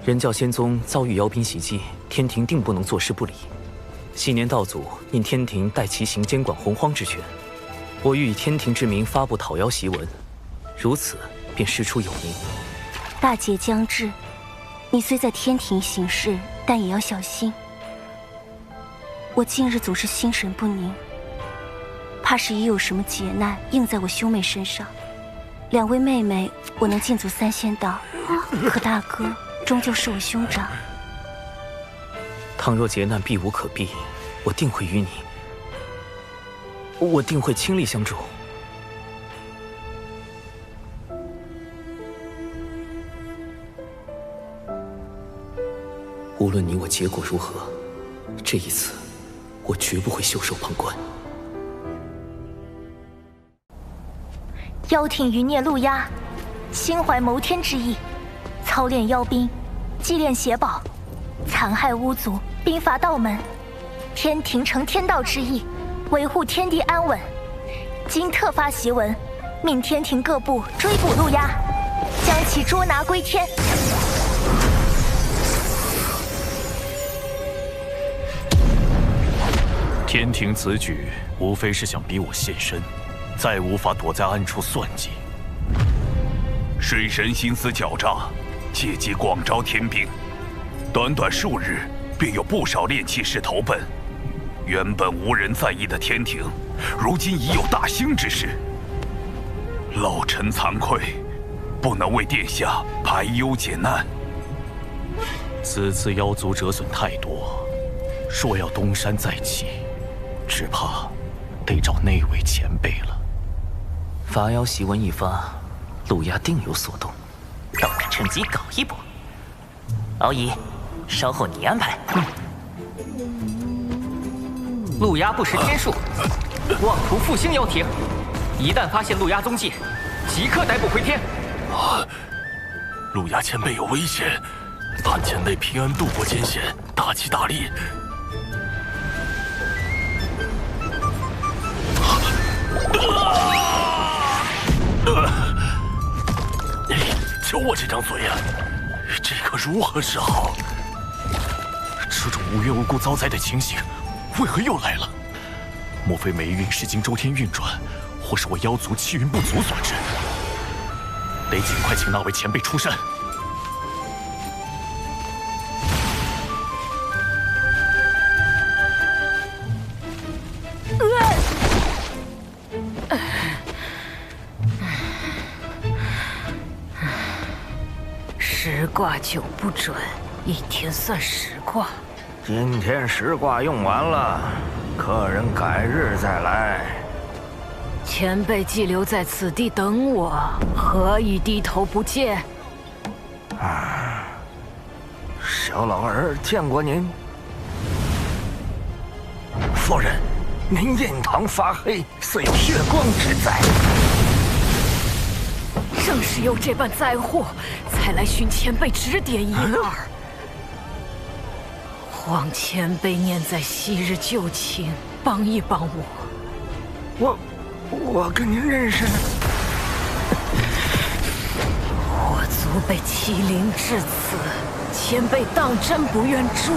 Speaker 11: 人教仙宗遭遇妖兵袭击，天庭定不能坐视不理。昔年道祖因天庭代其行监管洪荒之权，我欲以天庭之名发布讨妖檄文，如此便师出有名。
Speaker 6: 大劫将至，你虽在天庭行事，但也要小心。我近日总是心神不宁，怕是已有什么劫难应在我兄妹身上。两位妹妹，我能尽足3仙道，可大哥终究是我兄长。
Speaker 11: 倘若劫难避无可避，我定会与你，我定会倾力相助。无论你我结果如何，这一次我绝不会袖手旁观。
Speaker 10: 妖挺余孽陆压，心怀谋天之意，操练妖兵，祭炼邪宝，残害巫族，兵伐道门。天庭承天道之意，维护天地安稳。今特发檄文，命天庭各部追捕陆压，将其捉拿归天。
Speaker 16: 天庭此举，无非是想逼我现身，再无法躲在暗处算计。
Speaker 13: 水神心思狡诈，借机广招天兵，短短数日，便有不少炼气士投奔。原本无人在意的天庭，如今已有大兴之势。老臣惭愧，不能为殿下排忧解难。
Speaker 16: 此次妖族折损太多，若要东山再起，只怕得找那位前辈了。
Speaker 11: 伐妖檄文一发，陆压定有所动，
Speaker 5: 等着趁机搞一波。敖乙，稍后你安排。
Speaker 22: 陆压不识天数，妄图复兴妖庭，一旦发现陆压踪迹，即刻逮捕回天。
Speaker 14: 陆压前辈有危险，盼前辈平安度过艰险，大吉大利。就我这张嘴呀，这可如何是好？
Speaker 16: 这种无缘无故遭灾的情形，为何又来了？莫非霉运是经周天运转，或是我妖族气运不足所致？得尽快请那位前辈出山。
Speaker 23: 10卦9不准，一天算10卦。
Speaker 24: 今天10卦用完了，客人改日再来。
Speaker 23: 前辈既留在此地等我，何以低头不见？
Speaker 24: 小老儿见过您。夫人，您印堂发黑，似有血光之灾。
Speaker 23: 正是有这般灾祸，才来寻前辈指点一二。望前辈念在昔日旧情，帮一帮我。
Speaker 24: 我跟您认识。
Speaker 23: 我族被欺凌至此，前辈当真不愿助？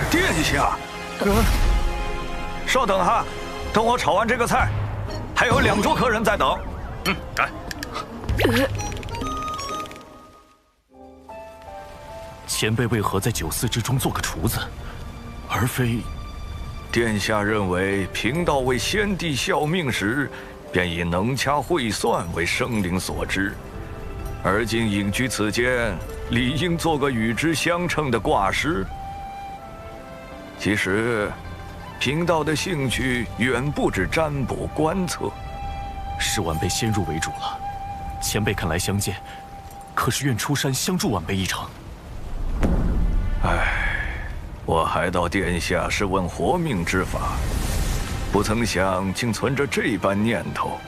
Speaker 24: 殿下，稍等哈，等我炒完这个菜，还有2桌客人在等。
Speaker 16: 来。前辈为何在酒肆之中做个厨子？而非……
Speaker 24: 殿下认为贫道为先帝效命时，便以能掐会算为生灵所知，而今隐居此间，理应做个与之相称的卦师。其实，贫道的兴趣远不止占卜观测。
Speaker 16: 是晚辈先入为主了，前辈肯来相见，可是愿出山相助晚辈一程。
Speaker 24: 我还道殿下是问活命之法，不曾想竟存着这般念头，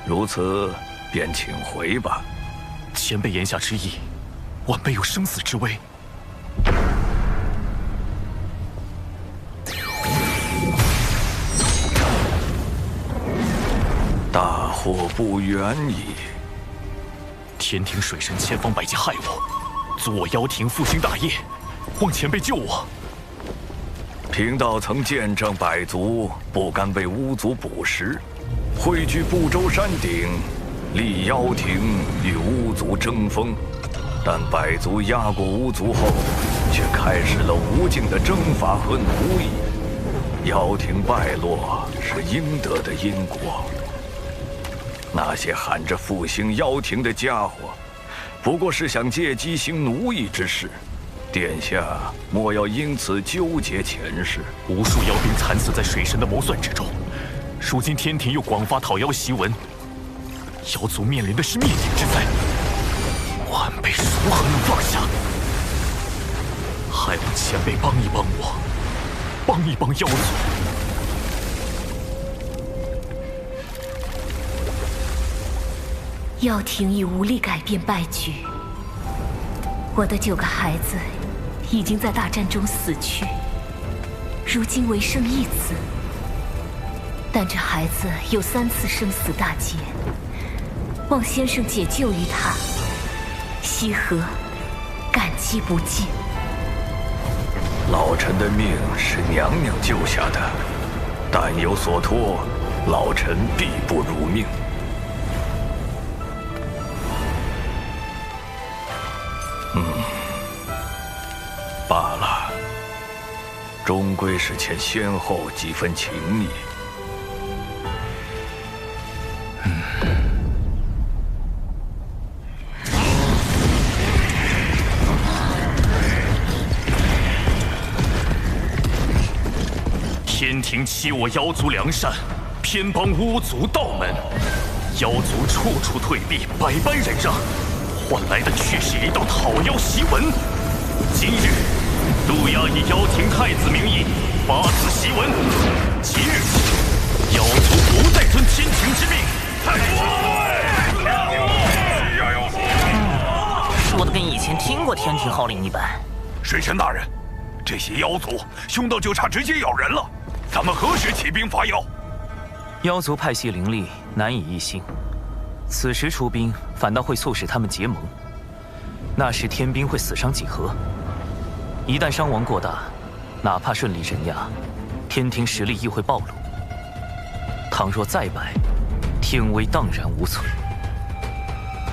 Speaker 24: 如此便请回吧。
Speaker 16: 前辈言下之意，晚辈有生死之危。
Speaker 24: 大祸不远矣！
Speaker 16: 天庭水神千方百计害我，阻我妖庭复兴大业，望前辈救我。
Speaker 24: 贫道曾见证百族不甘被巫族捕食，汇聚不周山顶，立妖庭与巫族争锋。但百族压过巫族后，却开始了无尽的征伐和奴役。妖庭败落是应得的因果。那些喊着复兴妖庭的家伙，不过是想借机行奴役之事。殿下莫要因此纠结前世。
Speaker 16: 无数妖兵惨死在水神的谋算之中，如今天庭又广发讨妖檄文，妖族面临的是灭顶之灾，晚辈如何能放下？还望前辈帮一帮我，帮一帮妖族。
Speaker 23: 妖庭已无力改变败局，我的9个孩子已经在大战中死去，如今唯剩1子。但这孩子有3次生死大劫，望先生解救于他，西河感激不尽。
Speaker 24: 老臣的命是娘娘救下的，但有所托，老臣必不辱命。罢了，终归是欠先后几分情谊。
Speaker 16: 天庭欺我妖族良善，偏帮巫族道门，妖族处处退避，百般忍让，换来的却是一道讨妖檄文。今日，陆压以妖庭太子名义发此檄文，即日起，妖族不再遵天庭之命。
Speaker 22: 说的跟以前听过天庭号令一般。
Speaker 13: 水神大人，这些妖族凶到就差直接咬人了，咱们何时起兵伐妖？
Speaker 22: 妖族派系凌厉，难以一心。此时出兵，反倒会促使他们结盟。那时天兵会死伤几何？一旦伤亡过大，哪怕顺利镇压，天庭实力亦会暴露。倘若再败，天威荡然无存。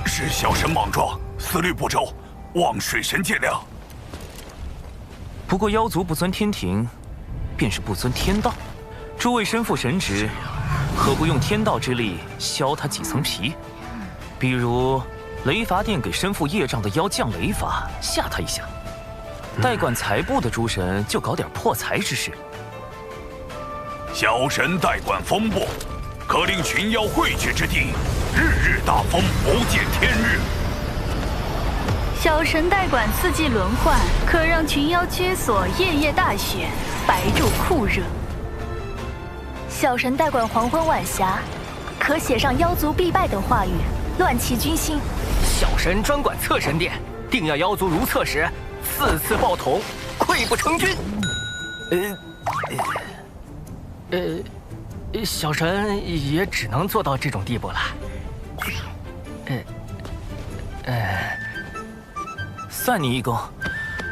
Speaker 13: 是小神莽撞，思虑不周，望水神见谅。
Speaker 22: 不过妖族不遵天庭，便是不遵天道。诸位身负神职，何不用天道之力削他几层皮？比如雷伐殿给身负业障的妖降雷罚，吓他一下；代管财布的诸神就搞点破财之事。
Speaker 13: 小神代管风部，可令群妖汇聚之地，日日大风，不见天日。
Speaker 21: 小神代管四季轮换，可让群妖居所，夜夜大雪，白昼酷热。
Speaker 10: 小神代管黄昏晚霞，可写上妖族必败等话语，乱其军心。
Speaker 22: 小神专管侧神殿，定要妖族如厕时4次爆桶，溃不成军。小神也只能做到这种地步了。算你一功。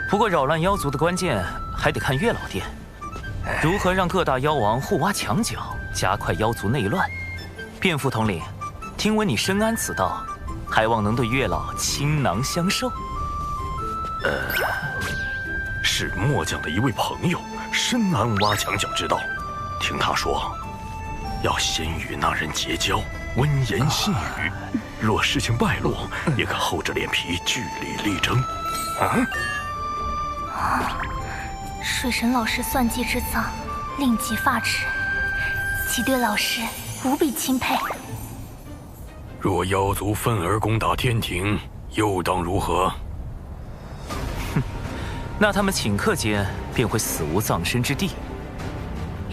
Speaker 22: 不过扰乱妖族的关键还得看月老殿，如何让各大妖王互挖墙角，加快妖族内乱。遍副统领，听闻你深谙此道，还望能对月老倾囊相授。
Speaker 16: 是末将的一位朋友，深谙挖墙脚之道。听他说，要先与那人结交，温言细语。若事情败露，也可厚着脸皮据理力争。
Speaker 10: 水神老师算计之脏，令己发指，其对老师无比钦佩。
Speaker 13: 若妖族愤而攻打天庭，又当如何？
Speaker 22: 那他们顷刻间便会死无葬身之地，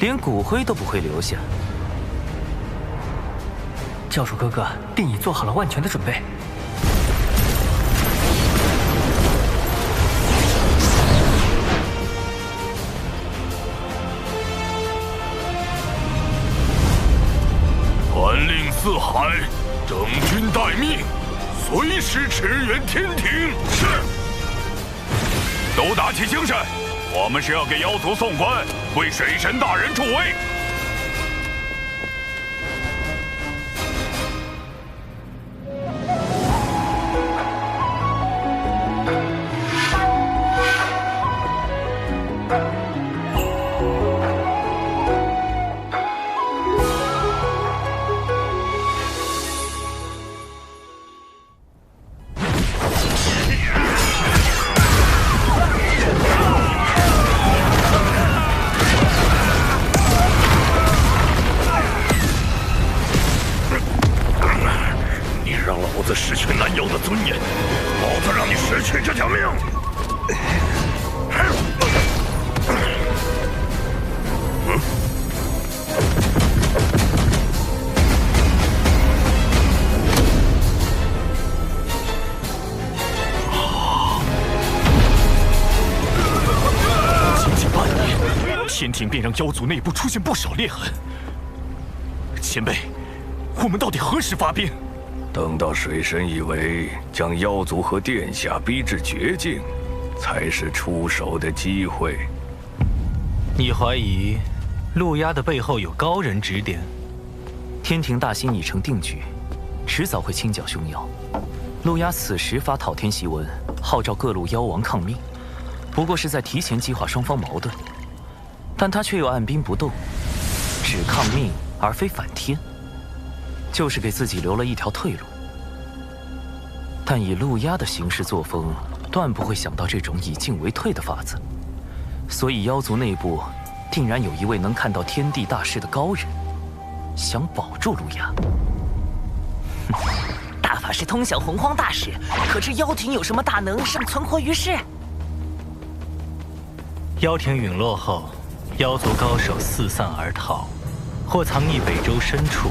Speaker 22: 连骨灰都不会留下。
Speaker 11: 教主哥哥定已做好了万全的准备。
Speaker 13: 传令四海，整军待命，随时驰援天庭。是。都打起精神，我们是要给妖族送官，为水神大人助威。
Speaker 16: 失去南妖的尊严，老子让你失去这条命！仅仅半年，天庭便让妖族内部出现不少裂痕。前辈，我们到底何时发兵？
Speaker 24: 等到水神以为将妖族和殿下逼至绝境，才是出手的机会。
Speaker 22: 你怀疑陆压的背后有高人指点？天庭大兴已成定局，迟早会清剿凶妖。陆压此时发讨天檄文，号召各路妖王抗命，不过是在提前激化双方矛盾，但他却又按兵不动，只抗命而非反天。就是给自己留了一条退路，但以陆压的行事作风，断不会想到这种以进为退的法子。所以妖族内部定然有一位能看到天地大势的高人，想保住陆压。
Speaker 5: 大法师通晓洪荒大事，可知妖庭有什么大能尚存活于世？
Speaker 22: 妖庭陨落后，妖族高手四散而逃，或藏匿北周深处，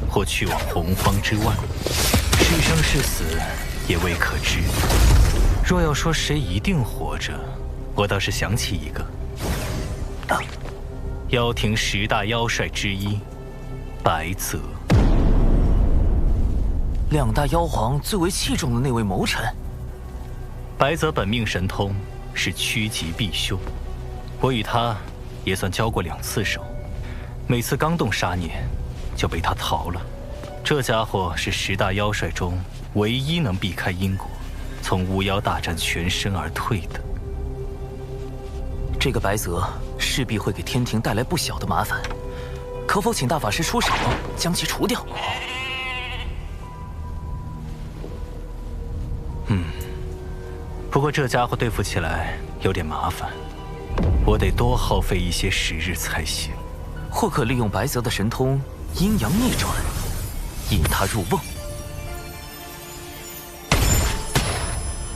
Speaker 22: 或去往洪荒之外，是生是死也未可知。若要说谁一定活着，我倒是想起一个，妖庭10大妖帅之一白泽。2大妖皇最为器重的那位谋臣。白泽本命神通是趋吉避凶，我与他也算交过2次手，每次刚动杀念，就被他逃了。这家伙是10大妖帅中唯一能避开因果，从巫妖大战全身而退的。这个白泽势必会给天庭带来不小的麻烦，可否请大法师出手将其除掉？不过这家伙对付起来有点麻烦，我得多耗费一些时日才行。或可利用白泽的神通阴阳逆转，引他入瓮。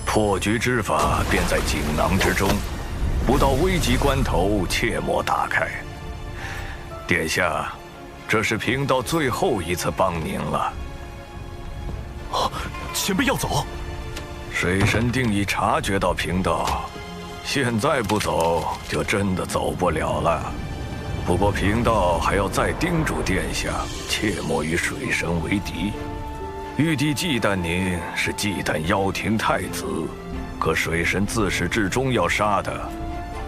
Speaker 24: 破局之法便在锦囊之中，不到危急关头切莫打开。殿下，这是贫道最后一次帮您了。
Speaker 16: 前辈要走？
Speaker 24: 水神定已察觉到贫道，现在不走就真的走不了了。不过贫道还要再叮嘱殿下，切莫与水神为敌。玉帝忌惮您是忌惮妖庭太子，可水神自始至终要杀的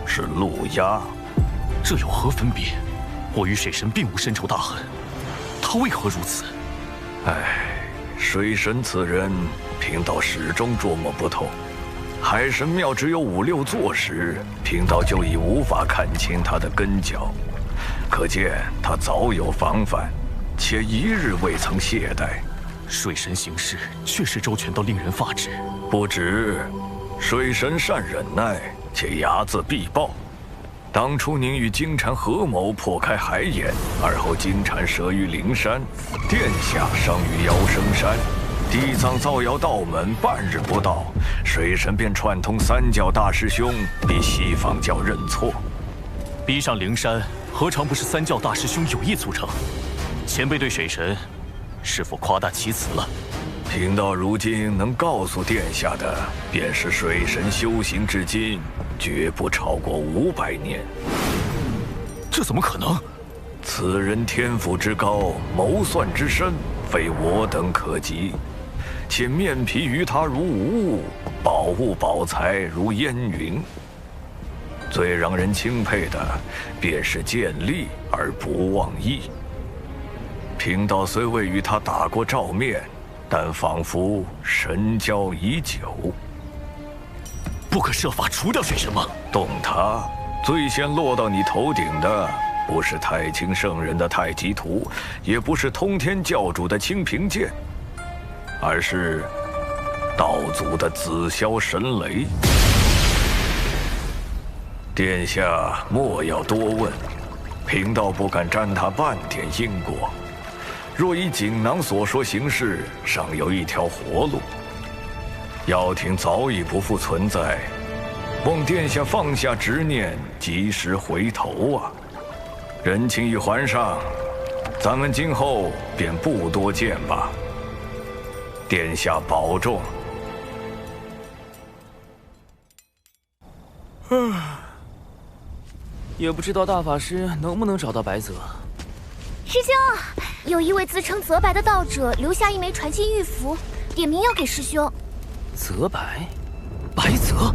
Speaker 24: 是陆压。
Speaker 16: 这有何分别？我与水神并无深仇大恨，他为何如此？
Speaker 24: 唉，水神此人，贫道始终捉摸不透。海神庙只有5、6座时，贫道就已无法看清他的根脚，可见他早有防范，且一日未曾懈怠。
Speaker 16: 水神行事确实周全到令人发指。
Speaker 24: 不止，水神善忍耐，且睚眦必报。当初您与金蝉合谋破开海眼，而后金蝉折于灵山，殿下伤于妖生山。地藏造谣道门半日不到，水神便串通3教大师兄逼西方教认错。
Speaker 16: 逼上灵山，何尝不是3教大师兄有意促成？前辈对水神是否夸大其词了？
Speaker 24: 贫道如今能告诉殿下的，便是水神修行至今，绝不超过500年。
Speaker 16: 这怎么可能？
Speaker 24: 此人天赋之高，谋算之深，非我等可及。且面皮于他如无物，宝物宝财如烟云。最让人钦佩的，便是见利而不忘义。贫道虽未与他打过照面，但仿佛神交已久。
Speaker 16: 不可设法除掉水神吗？
Speaker 24: 动他，最先落到你头顶的，不是太清圣人的太极图，也不是通天教主的清平剑，而是道祖的紫霄神雷。殿下莫要多问，贫道不敢沾他半点因果。若依锦囊所说行事，尚有一条活路。妖庭早已不复存在，望殿下放下执念，及时回头啊！人情已还上，咱们今后便不多见吧。殿下保重。
Speaker 22: 也不知道大法师能不能找到白泽。
Speaker 10: 师兄，有一位自称泽白的道者留下一枚传信玉符，点名要给师兄。
Speaker 22: 泽白，白泽，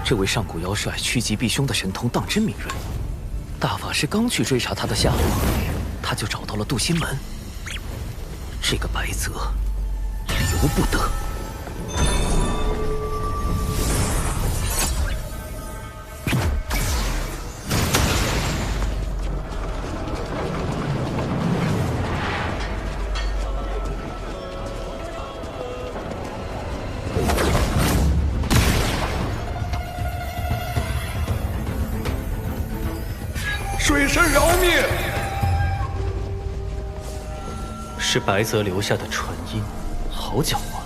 Speaker 22: 这位上古妖帅趋吉避凶的神通当真敏锐。大法师刚去追查他的下落，他就找到了渡心门。这个白泽，由不得。
Speaker 24: 水神饶命！
Speaker 17: 是白泽留下的传音，好狡猾。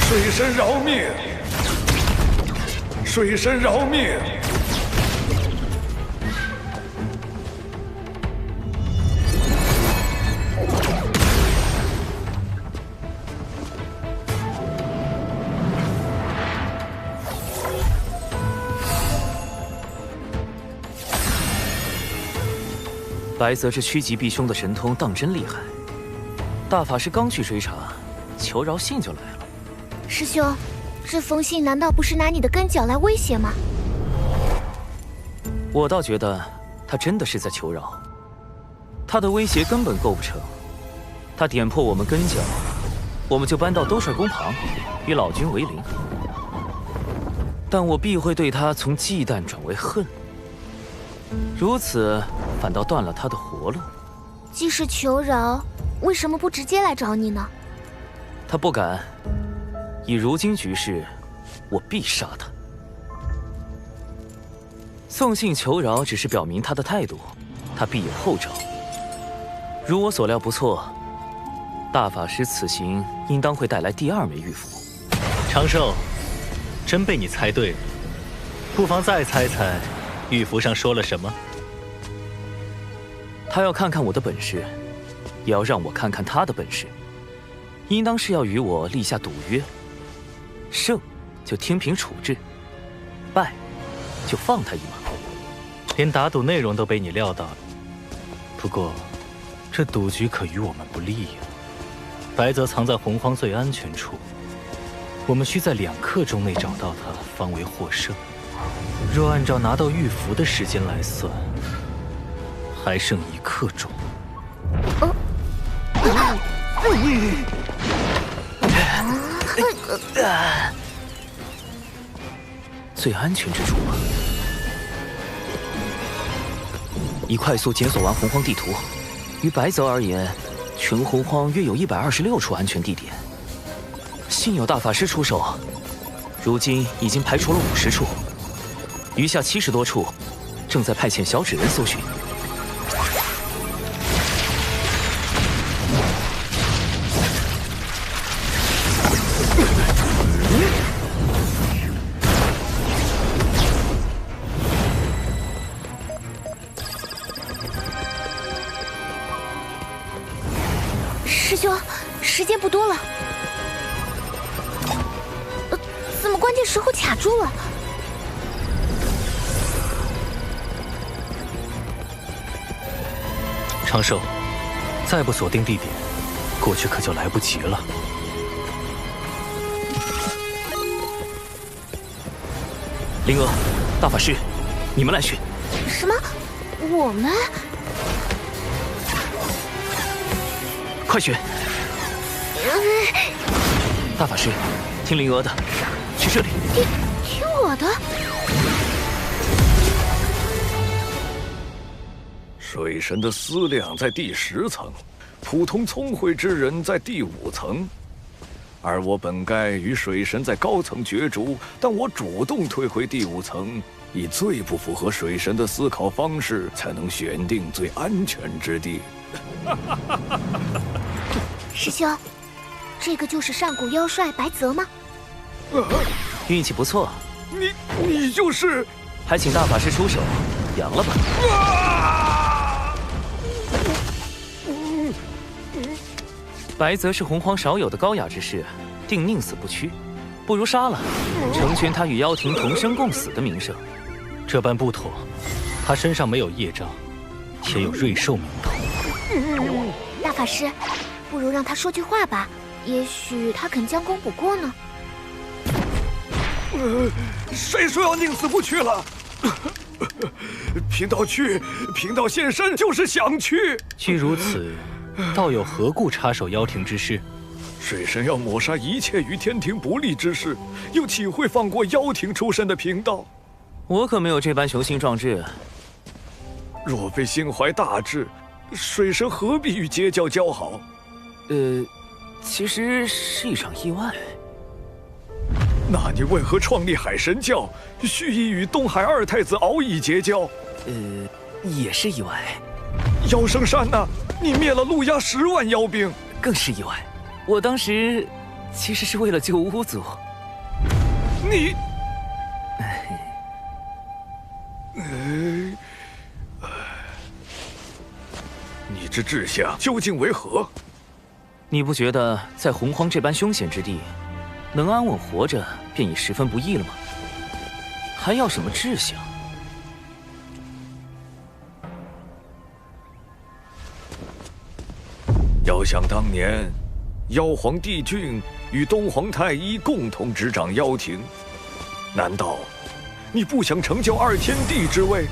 Speaker 24: 水神饶命！水神饶命！
Speaker 22: 白泽这趋吉避凶的神通当真厉害，大法师刚去追查，求饶信就来了。
Speaker 10: 师兄，这封信难道不是拿你的根脚来威胁吗？
Speaker 22: 我倒觉得他真的是在求饶，他的威胁根本构不成。他点破我们根脚，我们就搬到兜率宫旁，与老君为邻。但我必会对他从忌惮转为恨。如此，反倒断了他的活路。
Speaker 10: 既是求饶，为什么不直接来找你呢？
Speaker 22: 他不敢。以如今局势，我必杀他。送信求饶只是表明他的态度，他必有后招。如我所料不错，大法师此行应当会带来第2枚玉符。
Speaker 17: 长寿，真被你猜对了。不妨再猜猜，玉符上说了什么？
Speaker 22: 他要看看我的本事，也要让我看看他的本事。应当是要与我立下赌约，胜就天平处置，败就放他一马。
Speaker 17: 连打赌内容都被你料到了。不过，这赌局可与我们不利呀。白泽藏在洪荒最安全处，我们需在2刻钟内找到他，方为获胜。若按照拿到玉符的时间来算，还剩1刻钟。
Speaker 22: 最安全之处吧。已快速检索完洪荒地图，于白泽而言，全洪荒约有126处安全地点。幸有大法师出手，如今已经排除了50处，余下70多处，正在派遣小纸人搜寻。
Speaker 10: 师兄，时间不多了。怎么关键时候卡住了？
Speaker 2: 长寿，再不锁定地点，过去可就来不及了。灵娥，大法师，你们来去。
Speaker 10: 什么？我们？
Speaker 22: 快去！大法师，听灵娥的，去这里。
Speaker 10: 听我的。
Speaker 24: 水神的思量在第10层，普通聪慧之人在第5层，而我本该与水神在高层角逐，但我主动退回第5层，以最不符合水神的思考方式，才能选定最安全之地。
Speaker 10: 师兄，这个就是上古妖帅白泽吗？
Speaker 22: 运气不错。
Speaker 24: 你就是？
Speaker 22: 还请大法师出手，扬了吧。白泽是洪荒少有的高雅之士，定宁死不屈，不如杀了，成全他与妖庭同生共死的名声。
Speaker 2: 这般不妥，他身上没有业障，也有瑞兽名头。
Speaker 10: 大法师，不如让他说句话吧，也许他肯将功补过呢。
Speaker 24: 谁说要宁死不屈了？贫道去，贫道现身就是想去。
Speaker 2: 既如此，道友何故插手妖庭之事？
Speaker 24: 水神要抹杀一切与天庭不利之事，又岂会放过妖庭出身的贫道？
Speaker 22: 我可没有这般雄心壮志。
Speaker 24: 若非心怀大志，水神何必与截教交好？
Speaker 22: 其实是一场意外。
Speaker 24: 那你为何创立海神教，蓄意与东海2太子敖乙结交？
Speaker 22: 也是意外。
Speaker 24: 妖圣山呐，你灭了陆压10万妖兵，
Speaker 22: 更是意外。我当时其实是为了救巫族。
Speaker 24: 你，你之志向究竟为何？
Speaker 22: 你不觉得在洪荒这般凶险之地，能安稳活着便已十分不易了吗？还要什么志向？
Speaker 24: 要想当年，妖皇帝俊与东皇太一共同执掌妖庭，难道你不想成就2天地之位？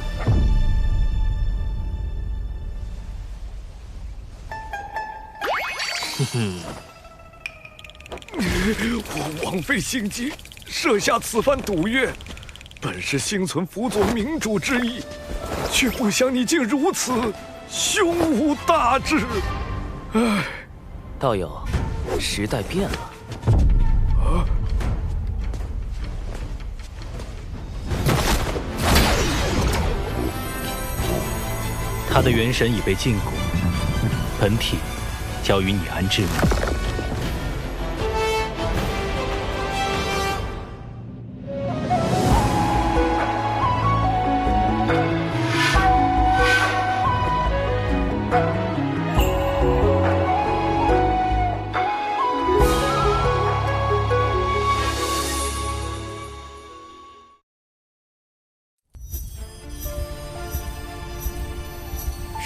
Speaker 24: 我枉费心机，设下此番赌约，本是心存辅佐明主之意，却不想你竟如此胸无大志。唉，
Speaker 22: 道友，时代变了。
Speaker 2: 他的元神已被禁锢，本体交于你安置。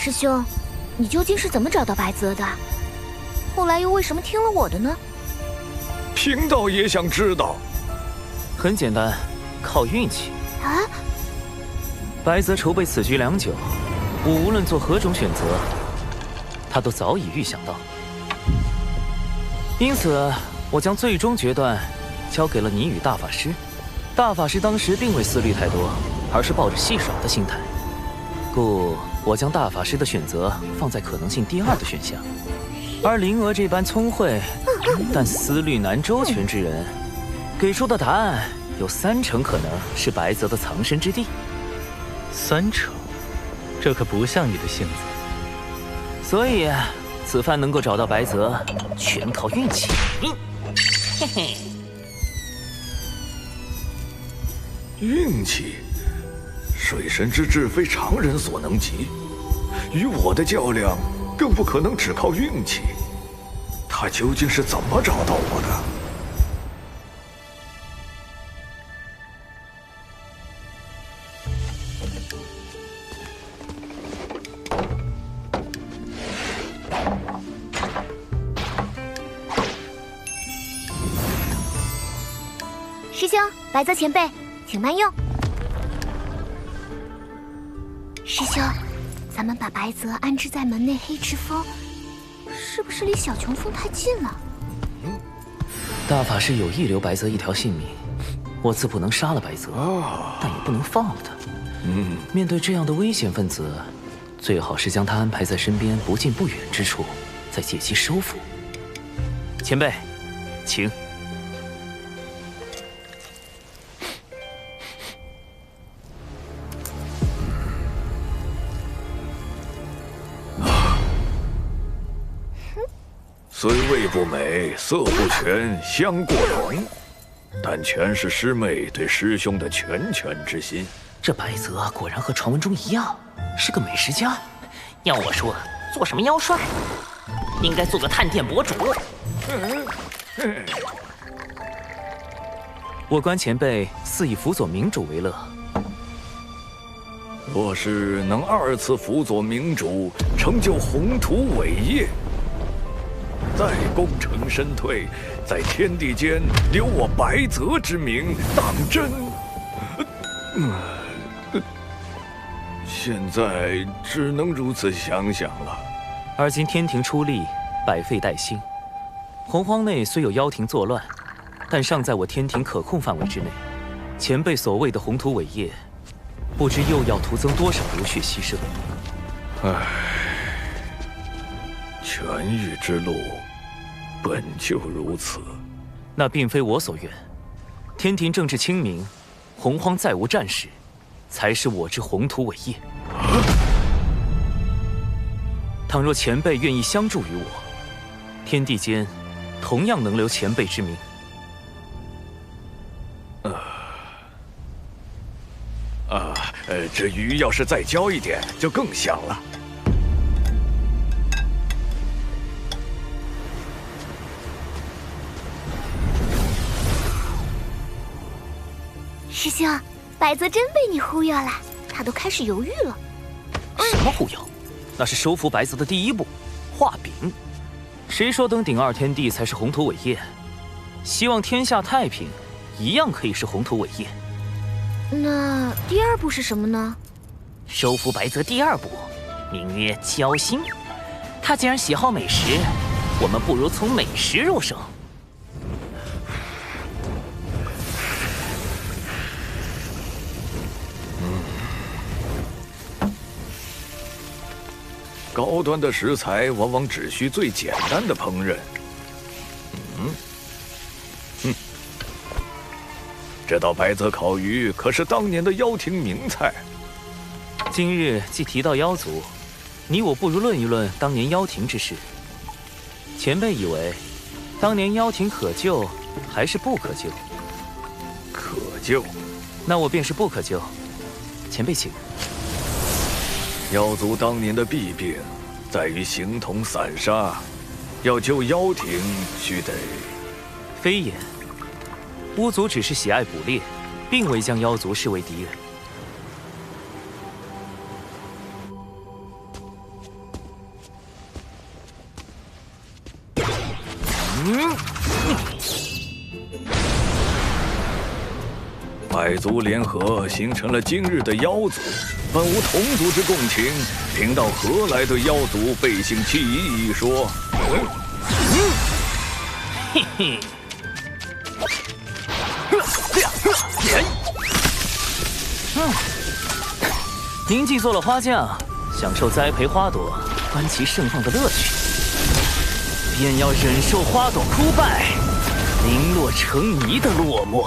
Speaker 10: 师兄，你究竟是怎么找到白泽的？后来又为什么听了我的呢？
Speaker 24: 贫道也想知道。
Speaker 22: 很简单，靠运气。
Speaker 10: 啊！
Speaker 22: 白泽筹备此局良久，我无论做何种选择，他都早已预想到。因此，我将最终决断交给了你与大法师。大法师当时并未思虑太多，而是抱着戏耍的心态，故我将大法师的选择放在可能性第2的选项。而灵娥这般聪慧但思虑难周全之人，给出的答案有3成可能是白泽的藏身之地。
Speaker 2: 3成，这可不像你的性子。
Speaker 22: 所以，此番能够找到白泽，全靠运气。嘿嘿。
Speaker 24: 运气，水神之志非常人所能及，与我的较量更不可能只靠运气。他究竟是怎么找到我的？
Speaker 10: 师兄，白泽前辈，请慢用。师兄，咱们把白泽安置在门内黑池峰，是不是离小琼峰太近了？
Speaker 22: 大法师有意留白泽一条性命，我自不能杀了白泽，但也不能放了他。面对这样的危险分子，最好是将他安排在身边不近不远之处，再借机收服。前辈，请。
Speaker 24: 虽味不美，色不全，香过浓，但全是师妹对师兄的拳之心。
Speaker 22: 这白泽果然和传闻中一样，是个美食家。要我说，做什么妖帅，应该做个探店博主。我观前辈似以辅佐明主为乐。
Speaker 24: 若是能2次辅佐明主，成就宏图伟业，再功成身退，在天地间留我白泽之名，当真。现在只能如此想想了。
Speaker 22: 而今天庭出力，百废待兴。洪荒内虽有妖庭作乱，但尚在我天庭可控范围之内。前辈所谓的宏图伟业，不知又要徒增多少流血牺牲。
Speaker 24: 唉，痊愈之路本就如此。
Speaker 22: 那并非我所愿。天庭政治清明，洪荒再无战事，才是我之宏图伟业。倘若前辈愿意相助于我，天地间同样能留前辈之名。
Speaker 24: 这鱼要是再浇一点，就更香了。
Speaker 10: 师兄，白泽真被你忽悠了，他都开始犹豫了。
Speaker 22: 什么忽悠？那是收服白泽的第一步，画饼。谁说登顶2天地才是宏图伟业？希望天下太平，一样可以是宏图伟业。
Speaker 10: 那第2步是什么呢？
Speaker 22: 收服白泽第2步，名曰交心。他既然喜好美食，我们不如从美食入手。
Speaker 24: 高端的食材往往只需最简单的烹饪。这道白泽烤鱼可是当年的妖庭名菜。
Speaker 22: 今日既提到妖族，你我不如论一论当年妖庭之事。前辈以为，当年妖庭可救还是不可救？
Speaker 24: 可救。
Speaker 22: 那我便是不可救。前辈请。
Speaker 24: 妖族当年的弊病，在于形同散沙，要救妖庭，须得……
Speaker 22: 非也。巫族只是喜爱捕猎，并未将妖族视为敌人。
Speaker 24: 百族联合形成了今日的妖族，本无同族之共情，贫道何来对妖族背信弃义一说？
Speaker 22: 嘿嘿。您既做了花匠，享受栽培花朵、观其盛放的乐趣，便要忍受花朵枯败、零落成泥的落寞。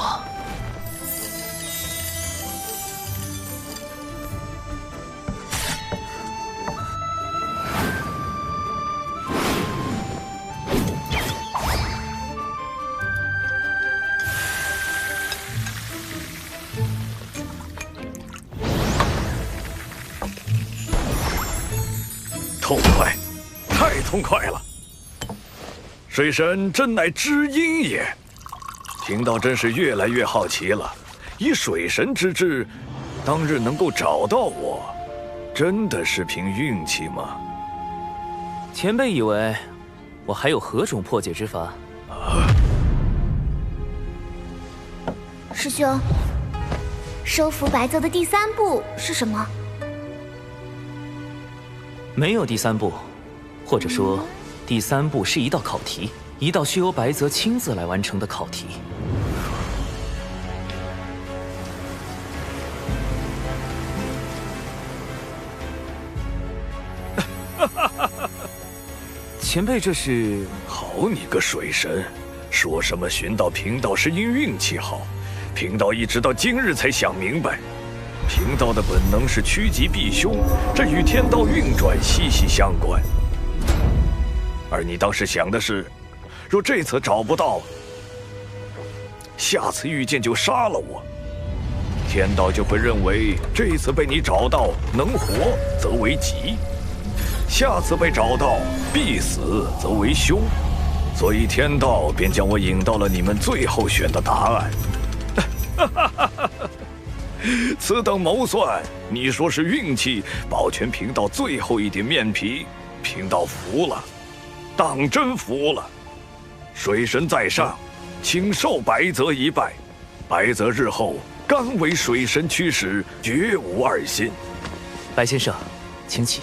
Speaker 24: 痛快，太痛快了！水神真乃知音也。贫道真是越来越好奇了。以水神之智，当日能够找到我，真的是凭运气吗？
Speaker 22: 前辈以为我还有何种破解之法？
Speaker 10: 师兄，收服白泽的第3步是什么？
Speaker 22: 没有第3步，或者说，第3步是一道考题，一道需由白泽亲自来完成的考题。前辈这是？
Speaker 24: 好你个水神，说什么寻到贫道是因运气好，贫道一直到今日才想明白。贫道的本能是趋吉避凶，这与天道运转息息相关。而你当时想的是，若这次找不到，下次遇见就杀了我，天道就会认为这次被你找到能活则为吉，下次被找到必死则为凶，所以天道便将我引到了你们最后选的答案。此等谋算，你说是运气保全贫道最后一点面皮，贫道服了，当真服了。水神在上，请受白泽一拜。白泽日后甘为水神驱使，绝无二心。
Speaker 22: 白先生，请起。